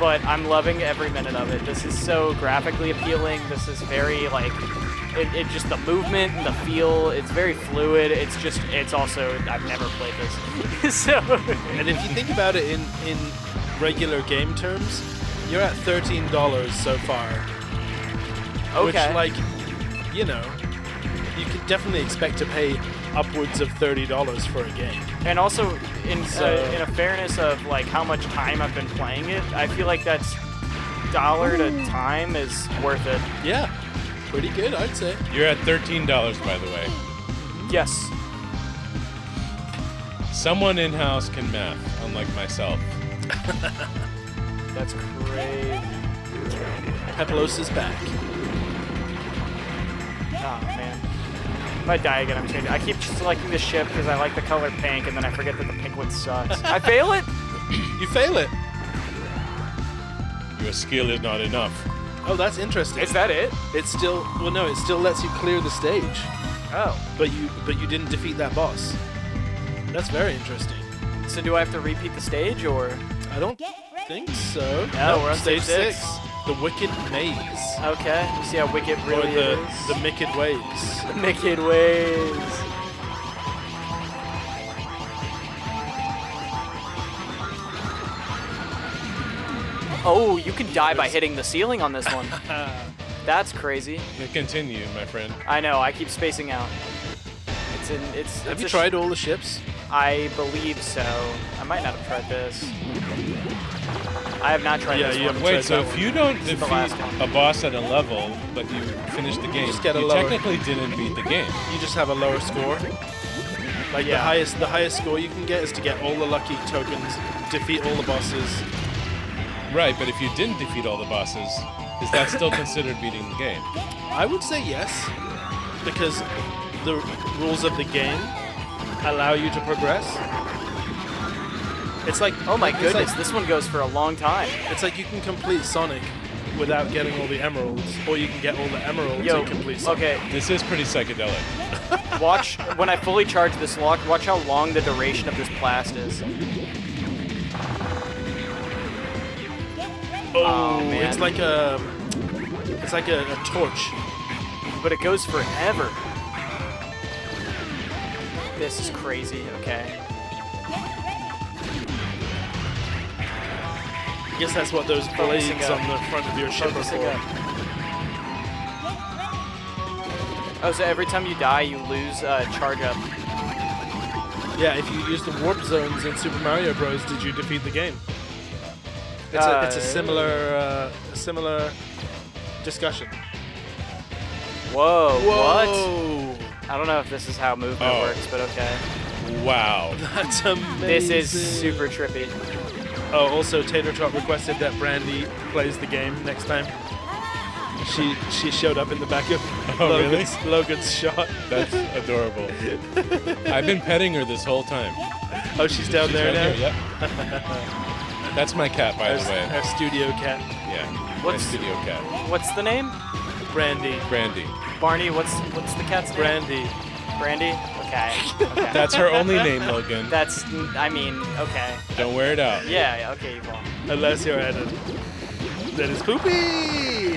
but I'm loving every minute of it. This is so graphically appealing. This is very like, it just the movement and the feel. It's very fluid. It's also, I've never played this. So. And if you think about it in regular game terms, you're at $13 so far. Okay. Which, like, you know, you could definitely expect to pay upwards of $30 for a game. And also, in a fairness of like how much time I've been playing it, I feel like that's $1 to time is worth it. Yeah, pretty good, I'd say. You're at $13, by the way. Yes. Someone in-house can math, unlike myself. That's crazy. Peplos is back. Oh man. If I die again, I'm changing. I keep selecting the ship because I like the color pink, and then I forget that the pink one sucks. I fail it? You fail it. Your skill is not enough. Oh, that's interesting. Is that it? It still, well, no, it still lets you clear the stage, Oh. but you didn't defeat that boss. That's very interesting. So do I have to repeat the stage, or? I don't Get ready. think so. No, we're on stage stage 6. The Wicked Maze. Okay. You see how wicked Or really the is? the Wicked Waves. Wicked ways. Oh, you can die by hitting the ceiling on this one. That's crazy. Continue, my friend. I know. I keep spacing out. Have you tried all the ships? I believe so. I might not have tried this. I have not tried Yeah, this you one. haven't Wait, tried so that if one. you don't This is the last defeat one. a boss at a level, but you finish the game, Just get a you lower- technically didn't beat the game. You just have a lower score. Like Yeah. the highest score you can get is to get all the lucky tokens, defeat all the bosses. Right, but if you didn't defeat all the bosses, is that still considered beating the game? I would say yes, because the rules of the game allow you to progress. It's like, Oh my it's goodness, like, this one goes for a long time. it's like you can complete Sonic without getting all the emeralds, or you can get all the emeralds Yo, and complete Sonic. okay, This is pretty psychedelic. watch, when I fully charge this lock, watch how long the duration of this blast is. Oh, man. it's like a torch. But it goes forever. This is crazy. Okay. I guess that's what those blades Focusing up. on the front of your ship are Focusing for. up. Oh, so every time you die, you lose charge up. Yeah, if you use the warp zones in Super Mario Bros, did you defeat the game? It's a similar discussion. Whoa, what? Whoa! I don't know if this is how movement Oh. works, but okay. Wow. That's amazing. This is super trippy. Oh, also Tater Tot requested that Brandy plays the game next time. She showed up in the back of Oh, really? Logan's shot. That's adorable. I've been petting her this whole time. Oh, she's down there now. Yep. That's my cat, by the way. Our studio cat, Yeah. What's- my studio cat. What's the name? Brandy. Brandy. Barney, what's the cat's name? Brandy. Brandy? Okay. Okay. That's her only name, Logan. That's, I mean, okay. Don't wear it out. Yeah, okay, Yvonne. Unless you're at it. That is Poopy!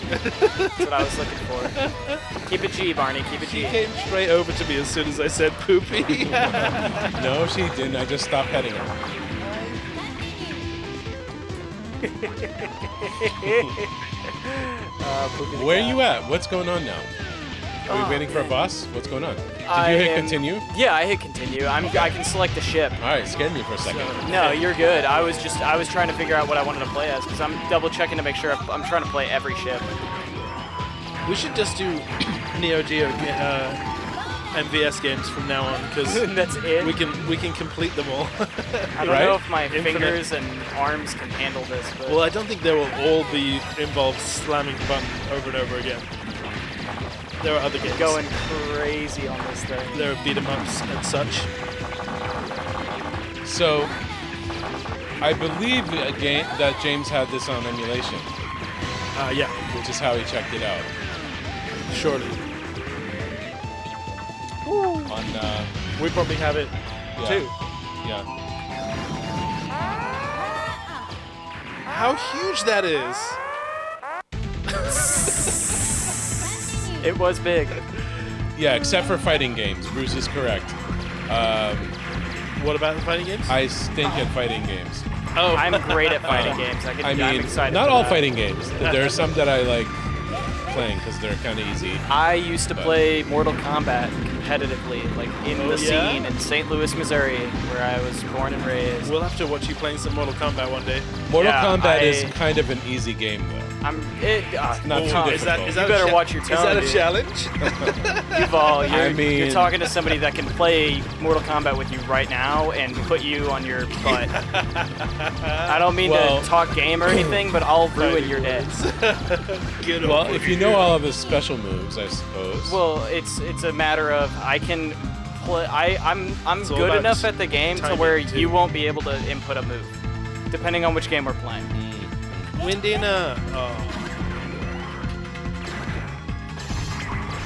That's what I was looking for. Keep it G, Barney, keep it She G. came straight over to me as soon as I said Poopy. No, she didn't. I just stopped petting her. Poopy the Where are cat. you at? What's going on now? Are we waiting for a boss? What's going on? Did you hit continue? Yeah, I hit continue. I can select the ship. All right, scared me for a second. No, you're good. I was trying to figure out what I wanted to play as because I'm double checking to make sure I'm trying to play every ship. We should just do Neo Geo MVS games from now on because That's it. we can complete them all. I don't Right? know if my Infinite. fingers and arms can handle this, but Well, I don't think they will all be involved slamming the button over and over again. There are other games. going crazy on this thing. There are beat 'em ups and such. So, I believe that James had this on emulation, Yeah, which is how he checked it out. surely. On, We probably have it yeah. too. Yeah. How huge that is! It was big. Yeah, except for fighting games. Bruce is correct. What about the fighting games? I stink at fighting games. Oh, I'm great at fighting games. I'm I mean, excited. not for all that. fighting games. There are some that I like playing because they're kind of easy. I used to play Mortal Kombat competitively, like in Oh, the yeah? scene in St. Louis, Missouri, where I was born and raised. We'll have to watch you playing some Mortal Kombat one day. Mortal Yeah, Kombat is I- kind of an easy game, though. Not Not too Oh, difficult. is that You a better watch your Is tone, that a dude. challenge? Yuval, I you're mean- talking to somebody that can play Mortal Kombat with you right now and put you on your butt. I don't mean Well- to talk game or anything, but I'll ruin your day. Good Well, old if you know all of his special moves, I suppose. Well, it's a matter of I can play. I'm It's all good about enough at the game to timing, where too. you won't be able to input a move, depending on which game we're playing. Windina. Oh.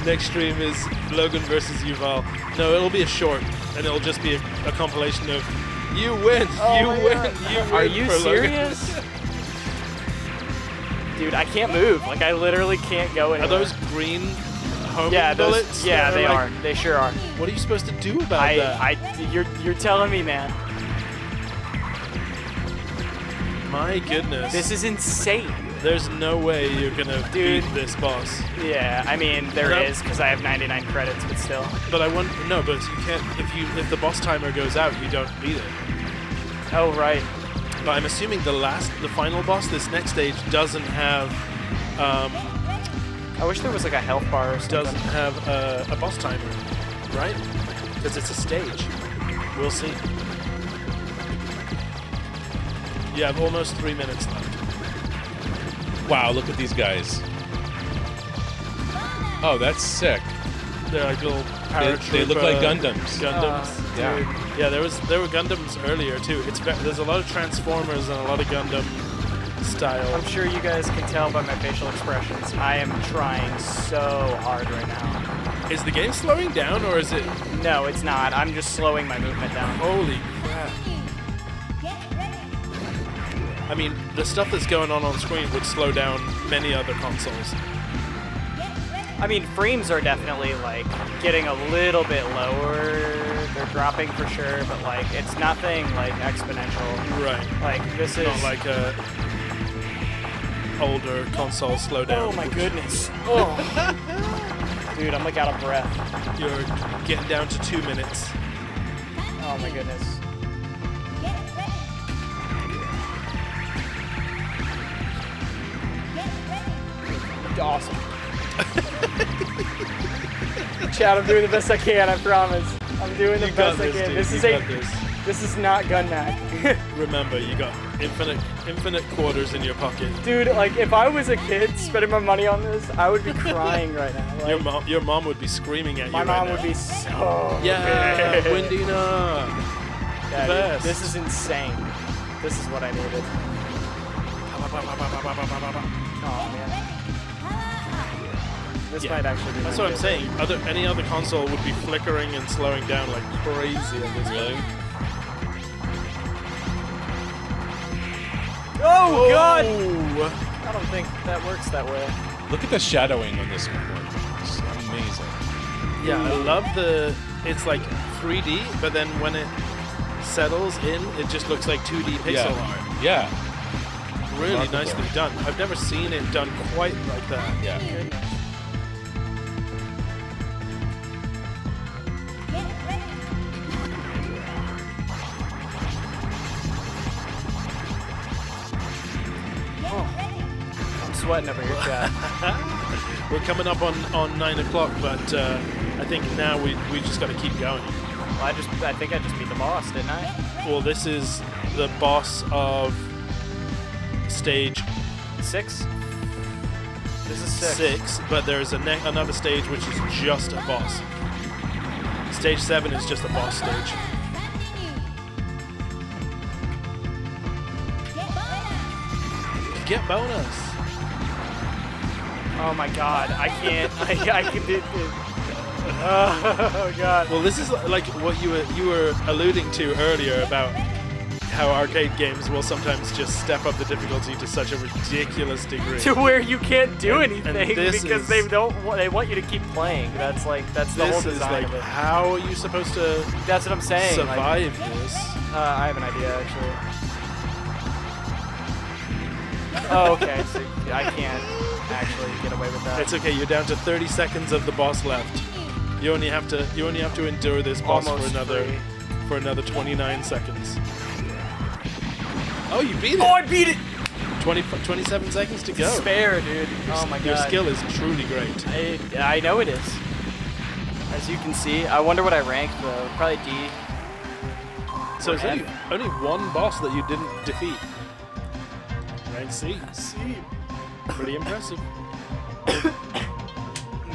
Next stream is Logan versus Yuval. No, it'll be a short, and it'll just be a compilation of you win, you win, you win. Are you for Logan." serious? Dude, I can't move. Like I literally can't go Are anywhere. those green homing Yeah, those, bullets? yeah, that they like- are. They sure are. What are you supposed to do about that? You're telling me, man. My goodness. This is insane. There's no way you're gonna Dude. beat this boss. Yeah, I mean there Nope. is because I have 99 credits, but still. But I want no, but you can't. If the boss timer goes out, you don't beat it. Oh right. But I'm assuming the final boss, this next stage, doesn't have I wish there was like a health bar or something. doesn't have a boss timer, right? Because it's a stage. We'll see. You have almost 3 minutes left. Wow, look at these guys. Oh, that's sick. They're like little They look like paratrooper Gundams. Gundams. Yeah. Yeah, there were Gundams earlier too. There's a lot of Transformers and a lot of Gundam style. I'm sure you guys can tell by my facial expressions. I am trying so hard right now. Is the game slowing down or is it? No, it's not. I'm just slowing my movement down. Holy crap! I mean, the stuff that's going on screen would slow down many other consoles. I mean, frames are definitely like getting a little bit lower They're dropping for sure, but like it's nothing like exponential. Right. Like this is Not like a older console slowdown. Oh my goodness. Oh. Dude, I'm like out of breath. You're getting down to 2 minutes. Oh my goodness. Get ready. Get ready. Awesome. Chad, I'm doing the best I can, I promise. I'm doing the You got best I this, can. dude. This is You got this. This is not gun knack. Remember, you got infinite quarters in your pocket. Dude, like if I was a kid spending my money on this, I would be crying right now. Like, Your mom would be screaming at you. my right mom now. would be so Yeah, pissed. Windina. Yeah, the dude, best. this is insane. This is what I needed. Oh man. This Yeah. might actually be That's my what I'm saying. Any other console would be flickering and slowing down like crazy at this Really? point. Oh god! Oh. I don't think that works that way. Look at the shadowing on this one. It's amazing. Yeah, I love it's like 3D, but then when it settles in, it just looks like 2D pixel art. Yeah. Really Remarkable. nicely done. I've never seen it done quite like that. Yeah. Goodness. Get ready. Get ready. I'm sweating over here, Chad. We're coming up on 9 o'clock, but I think now we just got to keep going. Well, I think I just beat the boss, didn't I? Well, this is the boss of stage 6? This is 6. 6, but there's another stage which is just a boss. Stage 7 is just a boss stage. Get ready. Get bonus. Oh my god, I can't. I can do it. Oh god. Well, this is like what you were alluding to earlier about how arcade games will sometimes just step up the difficulty to such a ridiculous degree. To where you can't do And anything this because is- they want you to keep playing. That's the whole This is design like, of it. how are you supposed to That's what I'm saying. like, survive this? I have an idea actually. Oh, okay. So I can't actually get away with that. It's okay. You're down to 30 seconds of the boss left. You only have to endure this boss Almost free. for another 29 seconds. Oh, you beat it! Oh, I beat it! 27 seconds to go. Spare, dude. Oh my god. Your skill is truly great. I know it is. As you can see, I wonder what I ranked though. Probably D. So it's only one boss that you didn't defeat. Rank C. C. Pretty impressive.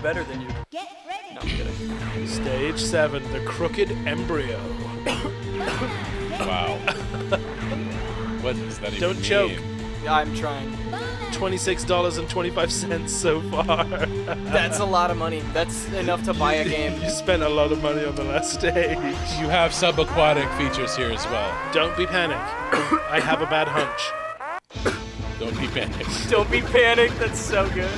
Better than you. Get ready. No, I'm kidding. Stage 7, the Crooked Embryo. Wow. What does that even Don't mean? choke. Yeah, I'm trying. $26.25 so far. That's a lot of money. That's enough to buy a game. You spent a lot of money on the last stage. You have subaquatic features here as well. Don't be panic. I have a bad hunch. Don't be panicked. Don't be panicked. That's so good.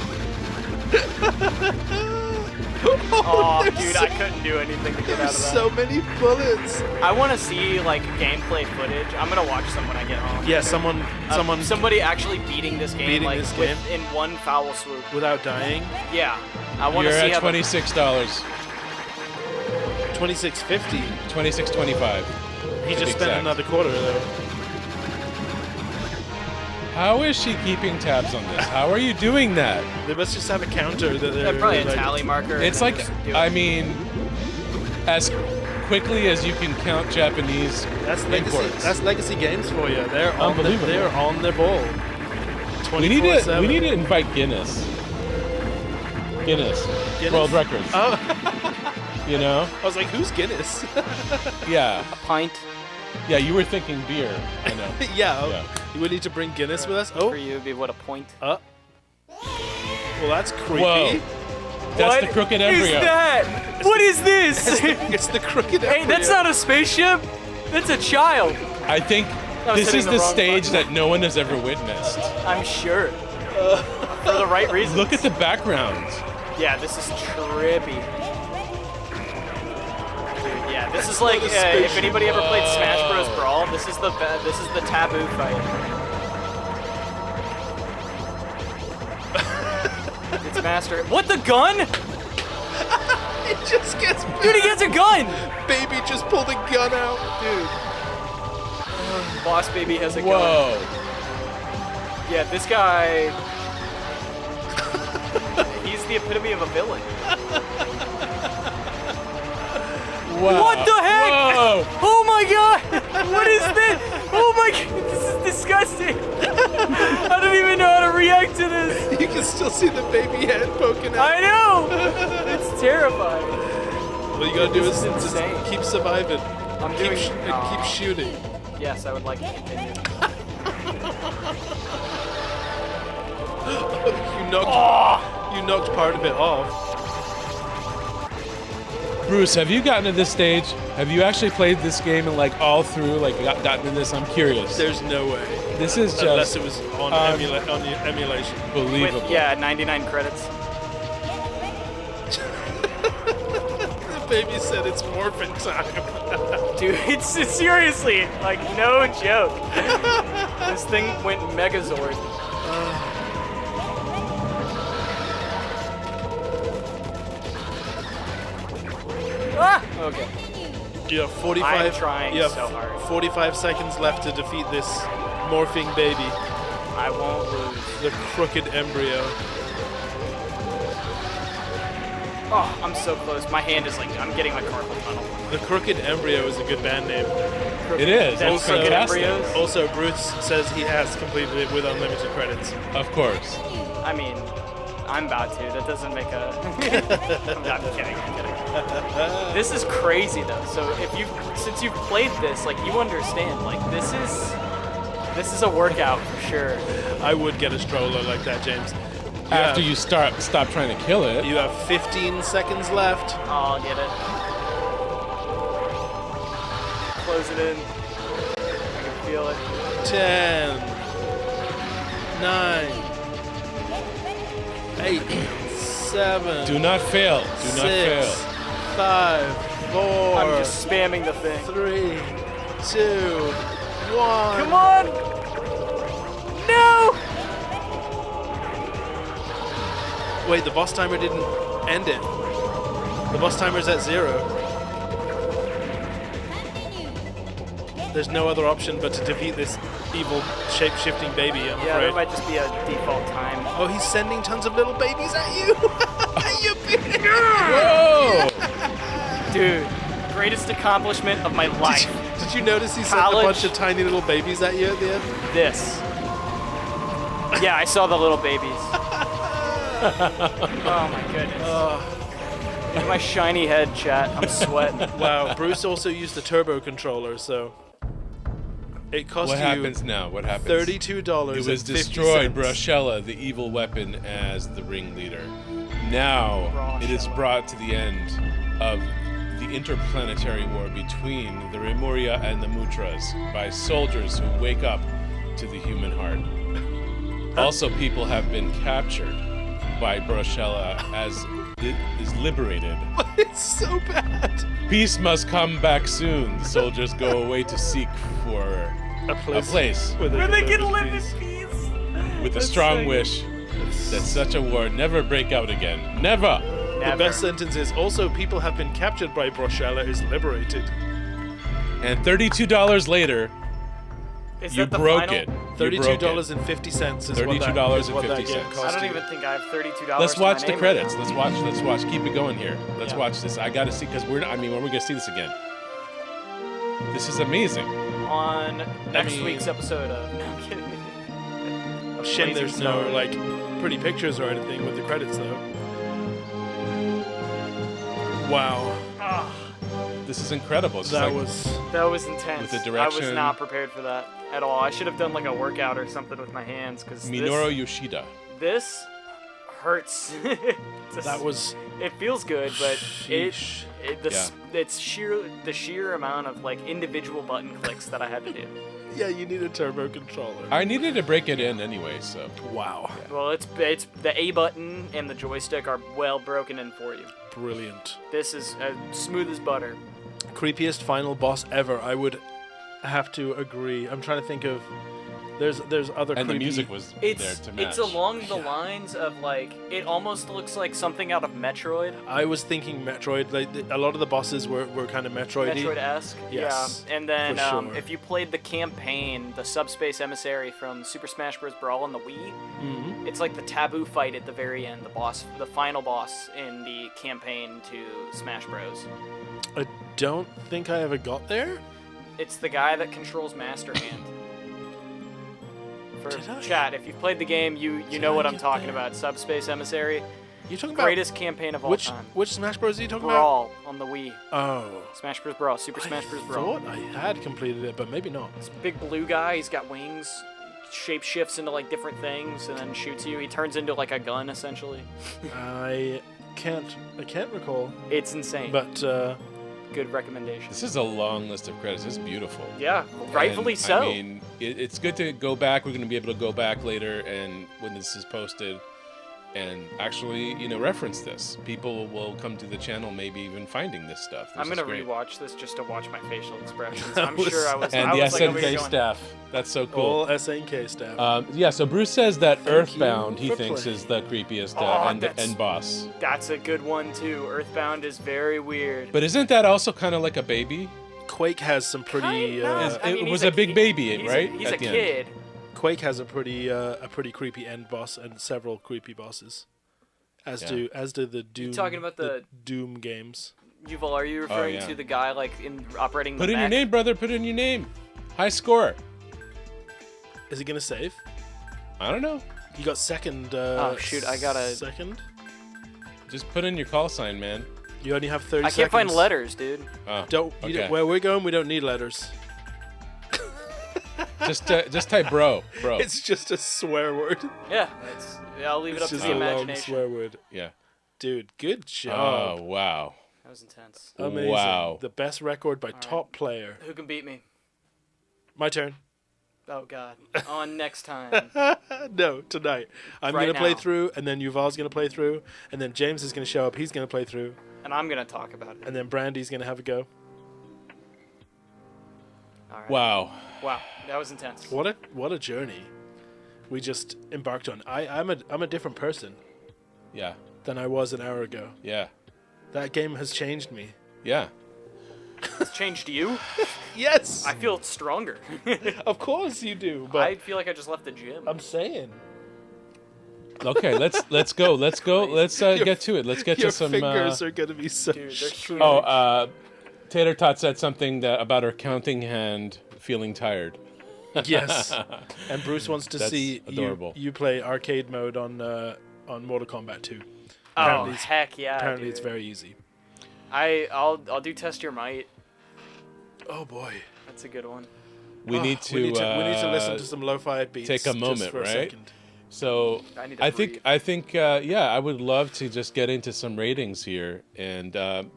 Oh, dude, I couldn't do anything to get out of that. So many bullets. I want to see like gameplay footage. I'm gonna watch some when I get home. Yeah, someone somebody actually beating this game Beating like this game? in one foul swoop. without dying. Yeah, I want You're to see at how the- $26. $26.50. $26.25. He To just be spent exact. another quarter though. How is she keeping tabs on this? How are you doing that? They must just have a counter that they're probably a like, tally marker. It's and like, just do it. I mean, as quickly as you can count Japanese That's legacy. imports. That's legacy games for you. They're on Unbelievable. they're on their ball. we need 24/7. to invite Guinness. Guinness. World Records. Oh, You know? I was like, who's Guinness? Yeah. a pint Yeah, you were thinking beer. I know. yeah. We need to bring Guinness with us. for Oh, you would be what, a point? well, that's creepy. Whoa. That's What the crooked is embryo. that? What is this? It's the crooked Hey, that's embryo. not a spaceship. That's a child. I think I was this hitting is the the wrong stage button. that no one has ever witnessed. I'm sure. For the right reasons. Look at the background. Yeah, this is trippy. Dude, yeah, Yeah, this is like if anybody ever played Smash Bros. Brawl, this is the taboo fight. It's master. What, the gun? It just gets. Dude, he gets a gun. Baby just pulled a gun out. Dude. Boss Baby has a gun. Whoa. Yeah, this guy. He's the epitome of a villain. Wow. What the heck? Whoa. Oh my god! What is this? Oh my god, this is disgusting! I don't even know how to react to this. You can still see the baby head poking out. I know! It's terrifying. What you gotta do This is is just insane. keep surviving. I'm Keep, doing. keep shooting. Yes, I would like to continue. You knocked part of it off. Bruce, have you gotten to this stage? Have you actually played this game and like all through, like gotten to this? I'm curious. There's no way. This is just Unless it was on, on the emulation. believable. With, yeah, 99 credits. The baby said it's morphin' time. Dude, it's seriously, like, no joke. This thing went Megazord. Ah! Okay. You have 45. I'm trying you have so hard. 45 seconds left to defeat this morphing baby, I won't lose. the crooked embryo. Oh, I'm so close. My hand is like, I'm getting my carpal tunnel. The crooked embryo is a good band name. It is. That's It's crooked fantastic. embryos. Also, Bruce says he has completed it with unlimited credits. Of course. I mean, I'm about to. That doesn't make a. I'm kidding. I'm kidding. This is crazy though. So since you've played this, like you understand. Like this is a workout for sure. I would get a stroller like that, James. After you stop trying to kill it. You have 15 seconds left. I'll get it. Close it in. I can feel it. 10, 9, 8, 7. Do not fail. Do not 6, fail. 5, 4. I'm just spamming the thing. 3, 2, 1. Come on! No! Wait, the boss timer didn't end it. The boss timer's at 0. There's no other option but to defeat this evil shape-shifting baby, I'm Yeah, there afraid. might just be a default time. Oh, he's sending tons of little babies at you! You beat Whoa! Dude, greatest accomplishment of my life. Did you notice he sent a College. bunch of tiny little babies at you at the end? This. Yeah, I saw the little babies. Oh my goodness. Look at my shiny head, chat. I'm sweating. Wow, Bruce also used the turbo controller, so it cost What you happens now? What happens? $32. It was destroyed. Brashella, the evil weapon, as the ringleader. Now it is Brashella. brought to the end of the interplanetary war between the Remuria and the Mutras by soldiers who wake up to the human heart. Also, people have been captured by Brashella as it is liberated. It's so bad. Peace must come back soon. The soldiers go away to seek for a place where Where they can can live in peace. peace. with a That's strong sick. wish that such a war never break out again. Never! The Never. best sentence is also people have been captured by Brashella is liberated. And $32 later, Is you that the broke final? it. You broke it. $32.50 is what that $32.50. game cost I don't you. even think I have $32. Let's to my watch the name. credits. Let's watch. Keep it going here. Let's Yeah. watch this. I gotta see, because when are we gonna see this again? This is amazing. On next mean- week's episode of. No, I'm kidding. Of Shame Blazing there's no Star. like pretty pictures or anything with the credits though. Wow, Ah, This is incredible. It's that just like- that was intense. With the I was direction- not prepared for that at all. I should have done like a workout or something with my hands because Minoru Yoshida. this hurts. that was It feels good, but Sheesh. it's the sheer amount of like individual button clicks that I had to do. yeah. You need a turbo controller. I needed to break it in anyway, so. Wow, Well, it's the A button and the joystick are well broken in for you. brilliant. This is smooth as butter. creepiest final boss ever. I would have to agree. I'm trying to think of. There's other And creepy. the music was there to match. It's along the lines of like it almost looks like something out of Metroid. I was thinking Metroid. Like a lot of the bosses were kind of Metroid-y. Metroid-esque. Yes, Yeah. And then for sure. if you played the campaign, the Subspace Emissary from Super Smash Bros. Brawl on the Wii, it's like the taboo fight at the very end, the final boss in the campaign to Smash Bros. I don't think I ever got there. It's the guy that controls Master Hand. For Did I? chat, if you've played the game, you know I what I'm get talking there? about. Subspace Emissary, You talking about greatest campaign of all time. which Smash Bros. Are you talking Brawl on the Wii. about? Oh, Smash Bros. Brawl, Super Smash Bros. Brawl. thought I had completed it, but maybe not. This big blue guy, he's got wings, shape shifts into like different things, and then shoots you. He turns into like a gun essentially. I can't recall, It's insane. but Good recommendation. This is a long list of credits. This is beautiful. Yeah, rightfully And, so. I mean, it's good to go back. We're going to be able to go back later and when this is posted and actually, reference this. People will come to the channel maybe even finding this stuff. I'm This gonna is great. rewatch this just to watch my facial expressions. That I'm was- sure I was. And I the was like over here SNK going, staff. That's so cool. all SNK staff. Yeah, so Bruce says that Thank Earthbound you he for thinks playing. is the creepiest Oh, end that's- boss. That's a good one too. Earthbound is very weird. But isn't that also kind of like a baby? Quake has some pretty. Kinda. I mean, it he's was a big kid- baby, he's right? He's At a the end. kid. Quake has a pretty creepy end boss and several creepy bosses. As do the Doom. talking about the- Doom games. Yuval, are you referring yeah. to the guy like in operating Put the in your mech? name, brother. Put in your name. High score. Is he gonna save? I don't know. You got second. Oh, shoot, I gotta- second. Just put in your call sign, man. You only have 30 I can't find seconds. letters, dude. Oh, Don't. You okay. don't- where we're going, we don't need letters. Just type bro. It's just a swear word. Yeah, I'll leave it It's up to just the a long imagination. swear word. Yeah. Dude, good job. Oh wow. That was intense. Amazing. Wow. The best record by top player. Who can beat me? My turn. Oh God. On next time. No, tonight. I'm Right going to play now. through, and then Yuval's going to play through, and then James is going to show up. He's going to play through, And I'm gonna talk about it. and then Brandy's going to have a go. All right. Wow. Wow. That was intense. What a journey we just embarked on. I'm a different person Yeah. than I was an hour ago. Yeah. That game has changed me. Yeah. It's changed you. Yes, I feel stronger. of course you do. But I feel like I just left the gym. I'm saying Okay. Let's go. Let's go. Let's get to it. Let's get your to some. fingers are going to be so. Dude, they're huge. Tater Tot said something about her counting hand feeling tired. Yes. And Bruce wants to That's see adorable. you play arcade mode on Mortal Kombat 2. Oh Apparently it's- heck yeah. Apparently dude. it's very easy. I'll do test your might. Oh boy. That's a good one. We Oh, need to. we need to listen to some lo-fi beats. take a just moment, for a right? second. So I need to I breathe. think yeah, I would love to just get into some ratings here. And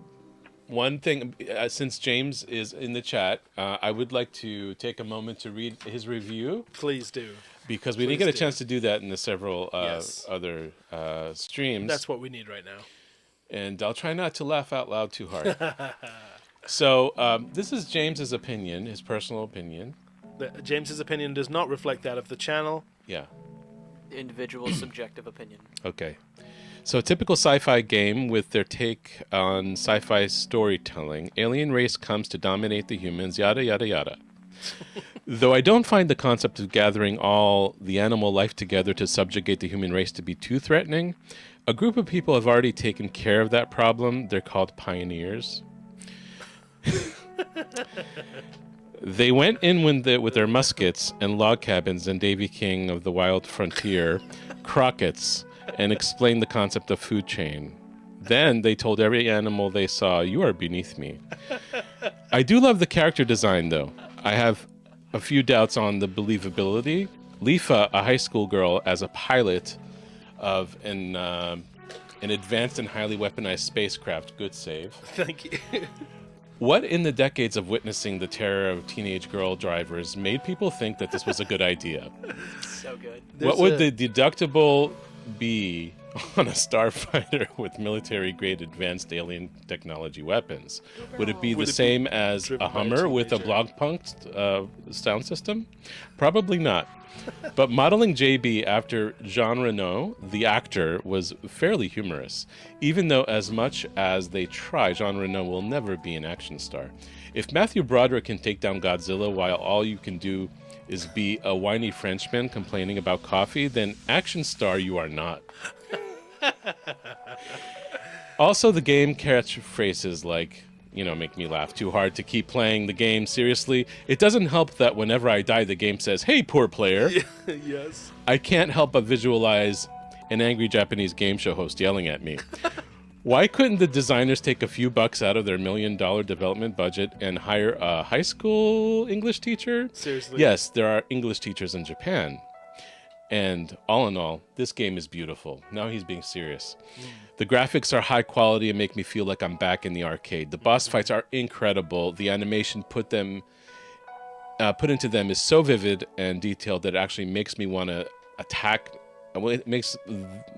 one thing, since James is in the chat, I would like to take a moment to read his review Please do. because we didn't Please get a do. chance to do that in the several Yes. other streams. That's what we need right now. And I'll try not to laugh out loud too hard. So this is James's opinion, his personal opinion. James's opinion does not reflect that of the channel. Yeah. Individual subjective opinion. Okay. So a typical sci-fi game with their take on sci-fi storytelling. Alien race comes to dominate the humans, yada, yada, yada. Though I don't find the concept of gathering all the animal life together to subjugate the human race to be too threatening, a group of people have already taken care of that problem. They're called pioneers. They went in with their muskets and log cabins and Davy King of the Wild Frontier, Crockett's, and explained the concept of food chain. Then they told every animal they saw, "You are beneath me." I do love the character design, though. I have a few doubts on the believability. Leafa, a high school girl, as a pilot of an advanced and highly weaponized spacecraft. Good save. Thank you. What in the decades of witnessing the terror of teenage girl drivers made people think that this was a good idea? So good. What would the deductible be on a starfighter with military-grade advanced alien technology weapons. Would it be the same as driven a by a Hummer with a teenager? blog-punked sound system? Probably not. But modeling JB after Jean Reno, the actor, was fairly humorous. Even though as much as they try, Jean Reno will never be an action star. If Matthew Broderick can take down Godzilla while all you can do is be a whiny Frenchman complaining about coffee, then action star you are not. Also, the game catchphrases like, make me laugh too hard to keep playing the game seriously. It doesn't help that whenever I die, the game says, "Hey, poor player." Yes. I can't help but visualize an angry Japanese game show host yelling at me. Why couldn't the designers take a few bucks out of their $1 million development budget and hire a high school English teacher? Seriously. Yes, there are English teachers in Japan. And all in all, this game is beautiful. Now he's being serious. The graphics are high quality and make me feel like I'm back in the arcade. The boss fights are incredible. The animation put into them is so vivid and detailed that it actually makes me want to attack. Well, it makes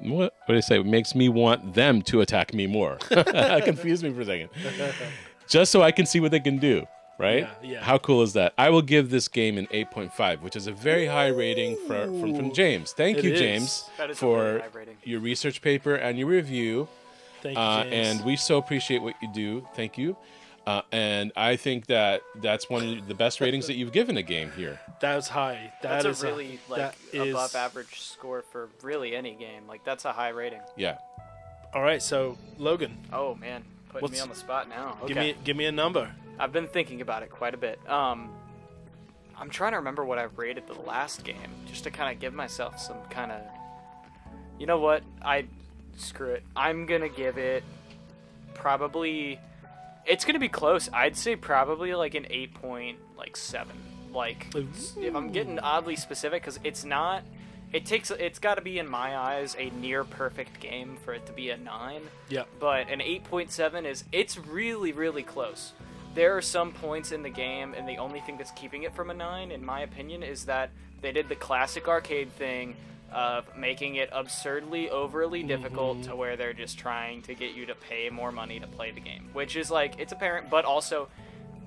what do you say? It makes me want them to attack me more. Confused me for a second. Just so I can see what they can do. Right? Yeah. How cool is that? I will give this game an 8.5, which is a very high rating from James. Thank you, is. James, That is a for really high rating. your research paper and your review. Thank you, James. And we so appreciate what you do. Thank you. And I think that's one of the best ratings that you've given a game here. That's high. That's is a really that is- above average score for really any game. Like that's a high rating. Yeah. All right, so Logan, Oh man, putting me What's- on the spot now. Okay. give me a number. I've been thinking about it quite a bit. I'm trying to remember what I rated the last game, just to kind of give myself some kind of. You know what? Screw it. I'm gonna give it probably. It's gonna be close. I'd say probably like an 8.7. Like if I'm getting oddly specific, because it's not. It's got to be in my eyes a near perfect game for it to be a 9. Yeah. But an 8.7 it's really, really close. There are some points in the game, and the only thing that's keeping it from a 9, in my opinion, is that they did the classic arcade thing of making it absurdly, overly difficult to where they're just trying to get you to pay more money to play the game. Which is like, it's apparent, but also,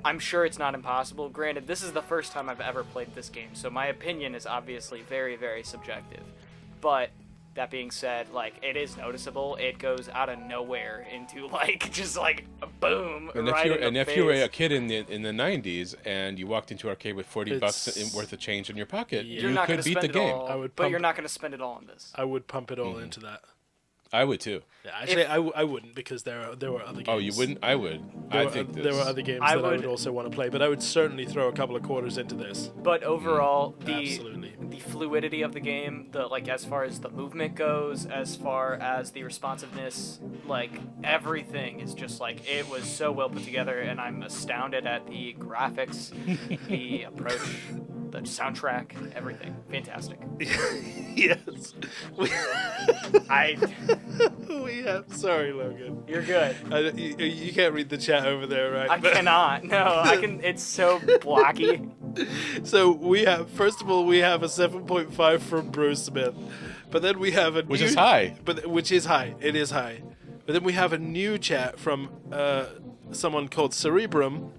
I'm sure it's not impossible. Granted, this is the first time I've ever played this game, so my opinion is obviously very, very subjective. But that being said, like, it is noticeable. It goes out of nowhere into like just like a boom. And right if you were a kid in the 90s and you walked into arcade with 40 bucks worth of change in your pocket, Yeah. you're you not could gonna beat spend the it game. all, I would but pump- you're not going to spend it all on this. I would pump it all into that. I would too. Yeah, actually, I wouldn't, because there were other games. Oh, you wouldn't? I would. There were other games I that I would would- also want to play, but I would certainly throw a couple of quarters into this. But overall, Absolutely. the fluidity of the game, like as far as the movement goes, as far as the responsiveness, like everything is just like, it was so well put together, and I'm astounded at the graphics, the approach, the soundtrack, everything. Fantastic. Yes. I We have. Sorry, Logan. You're good. You can't read the chat over there, right? I cannot. No, I can. It's so blocky. So we have, first of all, we have a 7.5 from Bruce Smith, but then we have a Which new, is high. which is high. It is high. But then we have a new chat from someone called Cerebrum,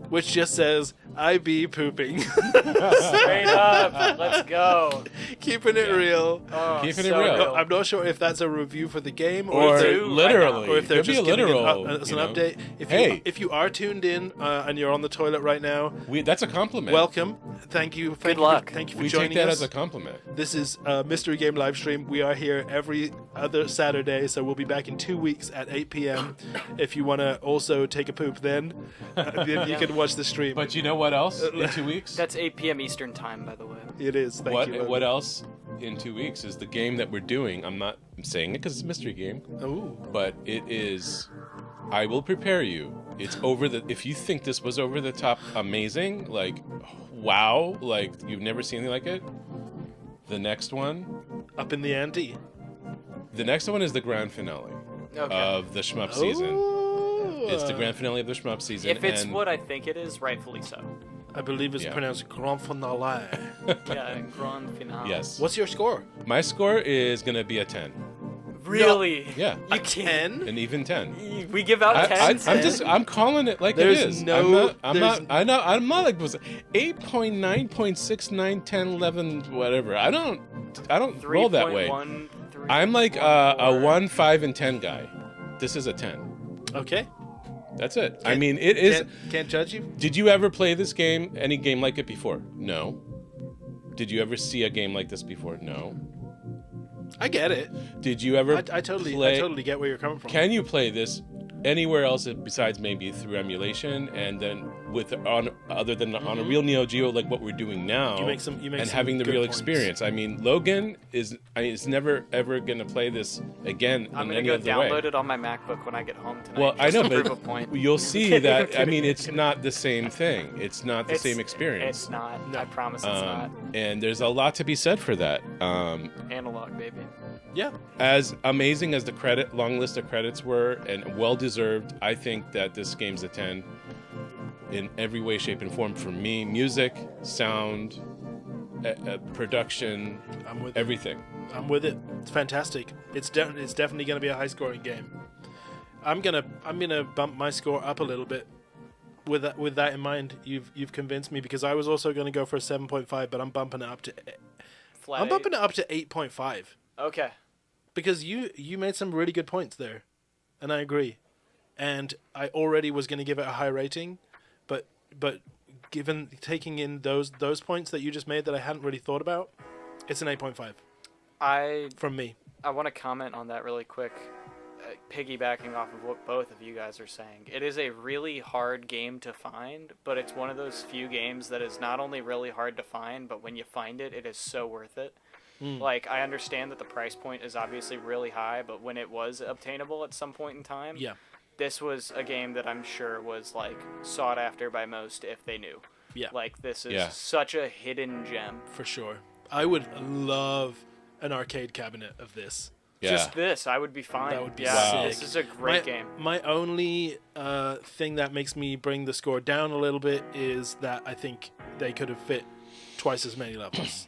which just says, "I be pooping." Straight up. Let's go. Keeping it real. Oh, Keeping it so real. I'm not sure if that's a review for the game Or if they're- Two right literally. now. or if they're Could be just a giving literal. it as an you know. update. If you are tuned in and you're on the toilet right now, That's a compliment. welcome. Thank you. Good luck. Thank you for we joining take that us. as a compliment. This is a Mystery Game live stream. We are here every other Saturday, so we'll be back in 2 weeks at 8 p.m. If you want to also take a poop, then you can watch the stream. But you know what else in 2 weeks? That's 8 p.m. Eastern time, by the way. It is. Thank you. What else in 2 weeks is the game that we're doing. I'm not saying it because it's a mystery game, Ooh. but it is. I will prepare you. It's over the. If you think this was over the top, amazing, like, wow, like you've never seen anything like it. The next one. Up in the ante. The next one is the grand finale Okay. of the shmup season. Ooh. It's the grand finale of the shmup season. If it's and what I think it is, rightfully so. I believe it's Yeah. pronounced grand finale. Yeah, grand finale. Yes. What's your score? My score is gonna be a 10. Really? Yeah. You A 10? And even 10. We give out 10s? I'm calling it like There's it is. no- I'm there's- not like was 8.9.69 10 11 whatever. I don't roll that way. 3.1, I'm like a 1 5 and 10 guy. This is a 10. Okay. That's it. I mean, it is. Can't judge you. Did you ever play this game? Any game like it before? No. Did you ever see a game like this before? No. I get it. Did you ever? I totally get where you're coming from. Can you play this anywhere else besides maybe through emulation, and then other than on a real Neo Geo like what we're doing now, You make some having the good real points. experience? I mean, Logan is never ever gonna play this again I'm in gonna any go other way. download it on my MacBook when I get home tonight. Well, I just know, to prove a but point. you'll see that. I mean, it's not the same thing. It's not the same experience. It's not. No. I promise it's not. And there's a lot to be said for that. Analog, baby. Yeah. As amazing as the long list of credits were, and well deserved, I think that this game's a 10 in every way, shape, and form for me. Music, sound, production, I'm with everything. it. I'm with it. It's fantastic. It's definitely going to be a high scoring game. I'm gonna bump my score up a little bit. With that in mind, you've convinced me, because I was also going to go for a 7.5, but I'm bumping it up to Flat I'm bumping eight. it up to 8.5. Okay. Because you made some really good points there, and I agree. And I already was going to give it a high rating, but taking in those points that you just made that I hadn't really thought about, it's an 8.5 from me. I want to comment on that really quick, piggybacking off of what both of you guys are saying. It is a really hard game to find, but it's one of those few games that is not only really hard to find, but when you find it, it is so worth it. Like, I understand that the price point is obviously really high, but when it was obtainable at some point in time, Yeah. this was a game that I'm sure was, like, sought after by most if they knew. Yeah. Like, this is Yeah. such a hidden gem. For sure. I would love an arcade cabinet of this. Yeah. Just this, I would be fine. That would be yeah, sick. this is a great game. My only thing that makes me bring the score down a little bit is that I think they could have fit twice as many levels.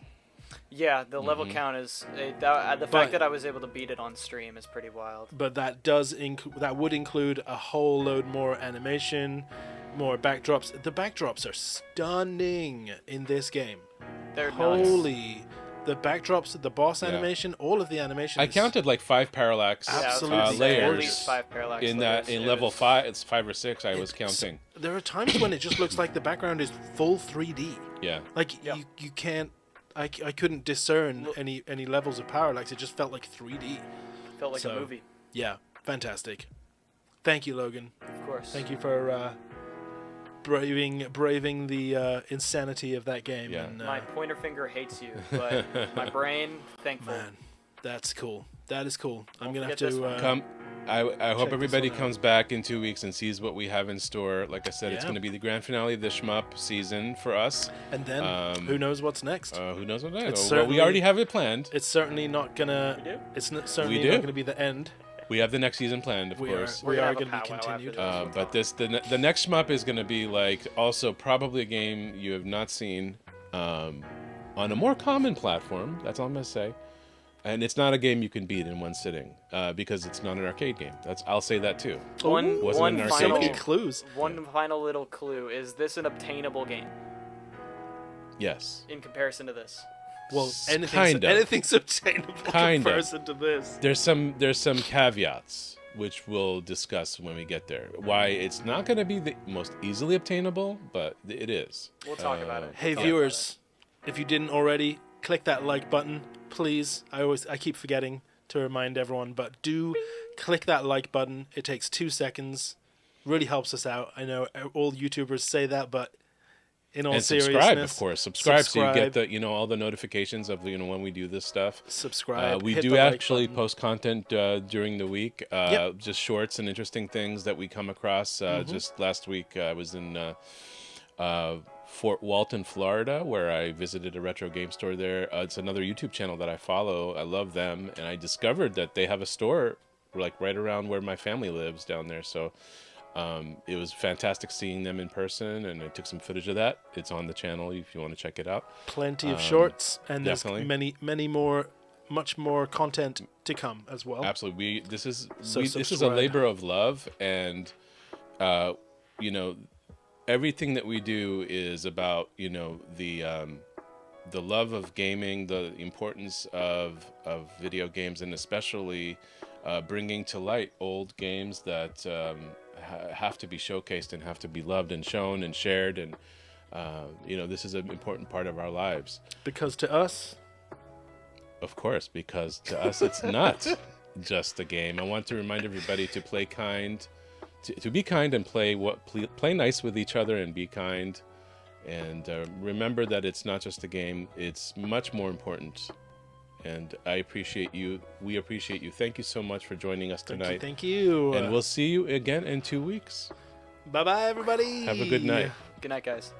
Yeah, the level Mm-hmm. count is the fact that I was able to beat it on stream is pretty wild. But that would include a whole load more animation, more backdrops. The backdrops are stunning in this game. They're nuts. Holy, the backdrops, the boss Yeah. animation, all of the animation. I is- counted like 5 parallax Absolutely layers At least 5 parallax in layers. in level 5. It's 5 or 6. I was It's- counting. There are times when it just looks like the background is full 3D. Yeah. Like Yeah. you can't. I couldn't discern any levels of parallax. It just felt like 3D. Felt like So- a movie, Yeah, fantastic. Thank you, Logan. of course. Thank you for braving the insanity of that game. Yeah. And, My pointer finger hates you, but my brain, thankful. man, that's cool. That is cool. I'm Don't gonna have forget this to one. Come. I hope this everybody one out. comes back in 2 weeks and sees what we have in store. Like I said, it's Yeah. going to be the grand finale of the shmup season for us. and then who knows what's next? Who knows what that It's is? Well, we certainly- already have it planned. It's certainly not gonna. We do? It's certainly do? not gonna be the end. We have the next season planned, of We course. We're are gonna going to have be a powwow continued. after this. But the next shmup is going to be like also probably a game you have not seen on a more common platform. That's all I'm going to say. And it's not a game you can beat in one sitting because it's not an arcade game. I'll say that too. One, Wasn't one an arcade So final, many game. clues. one final little clue. Is this an obtainable game Yes. in comparison to this? Well, Kind of. anything's obtainable in Kind of. comparison to this. There's some caveats which we'll discuss when we get there. Why it's not going to be the most easily obtainable, but it is. We'll talk about it. Hey Talk viewers, if you didn't already, click that like button, please. I keep forgetting to remind everyone, but do click that like button. It takes 2 seconds. Really helps us out. I know all YouTubers say that, but in all And seriousness, subscribe, of course. Subscribe so you get the all the notifications of when we do this stuff. subscribe. We hit do the like actually button. post content during the week, Yep. just shorts and interesting things that we come across. Just last week, I was in Fort Walton, Florida, where I visited a retro game store there. It's another YouTube channel that I follow. I love them, and I discovered that they have a store like right around where my family lives down there. So it was fantastic seeing them in person, and I took some footage of that. It's on the channel if you want to check it out. Plenty of shorts, and definitely. there's many more much more content to come as well. Absolutely. This is So this is a subscribe. labor of love, and you know, everything that we do is about, you know, the love of gaming, the importance of video games, and especially bringing to light old games that have to be showcased and have to be loved and shown and shared. And you know, this is an important part of our lives. Because to us, Of course, because to us it's not just a game. I want to remind everybody to play kind, to be kind and play nice with each other and be kind. And remember that it's not just a game, it's much more important. And I appreciate you. We appreciate you. Thank you so much for joining us tonight. thank you. And we'll see you again in 2 weeks. Bye-bye, everybody. Have a good night. Good night, guys.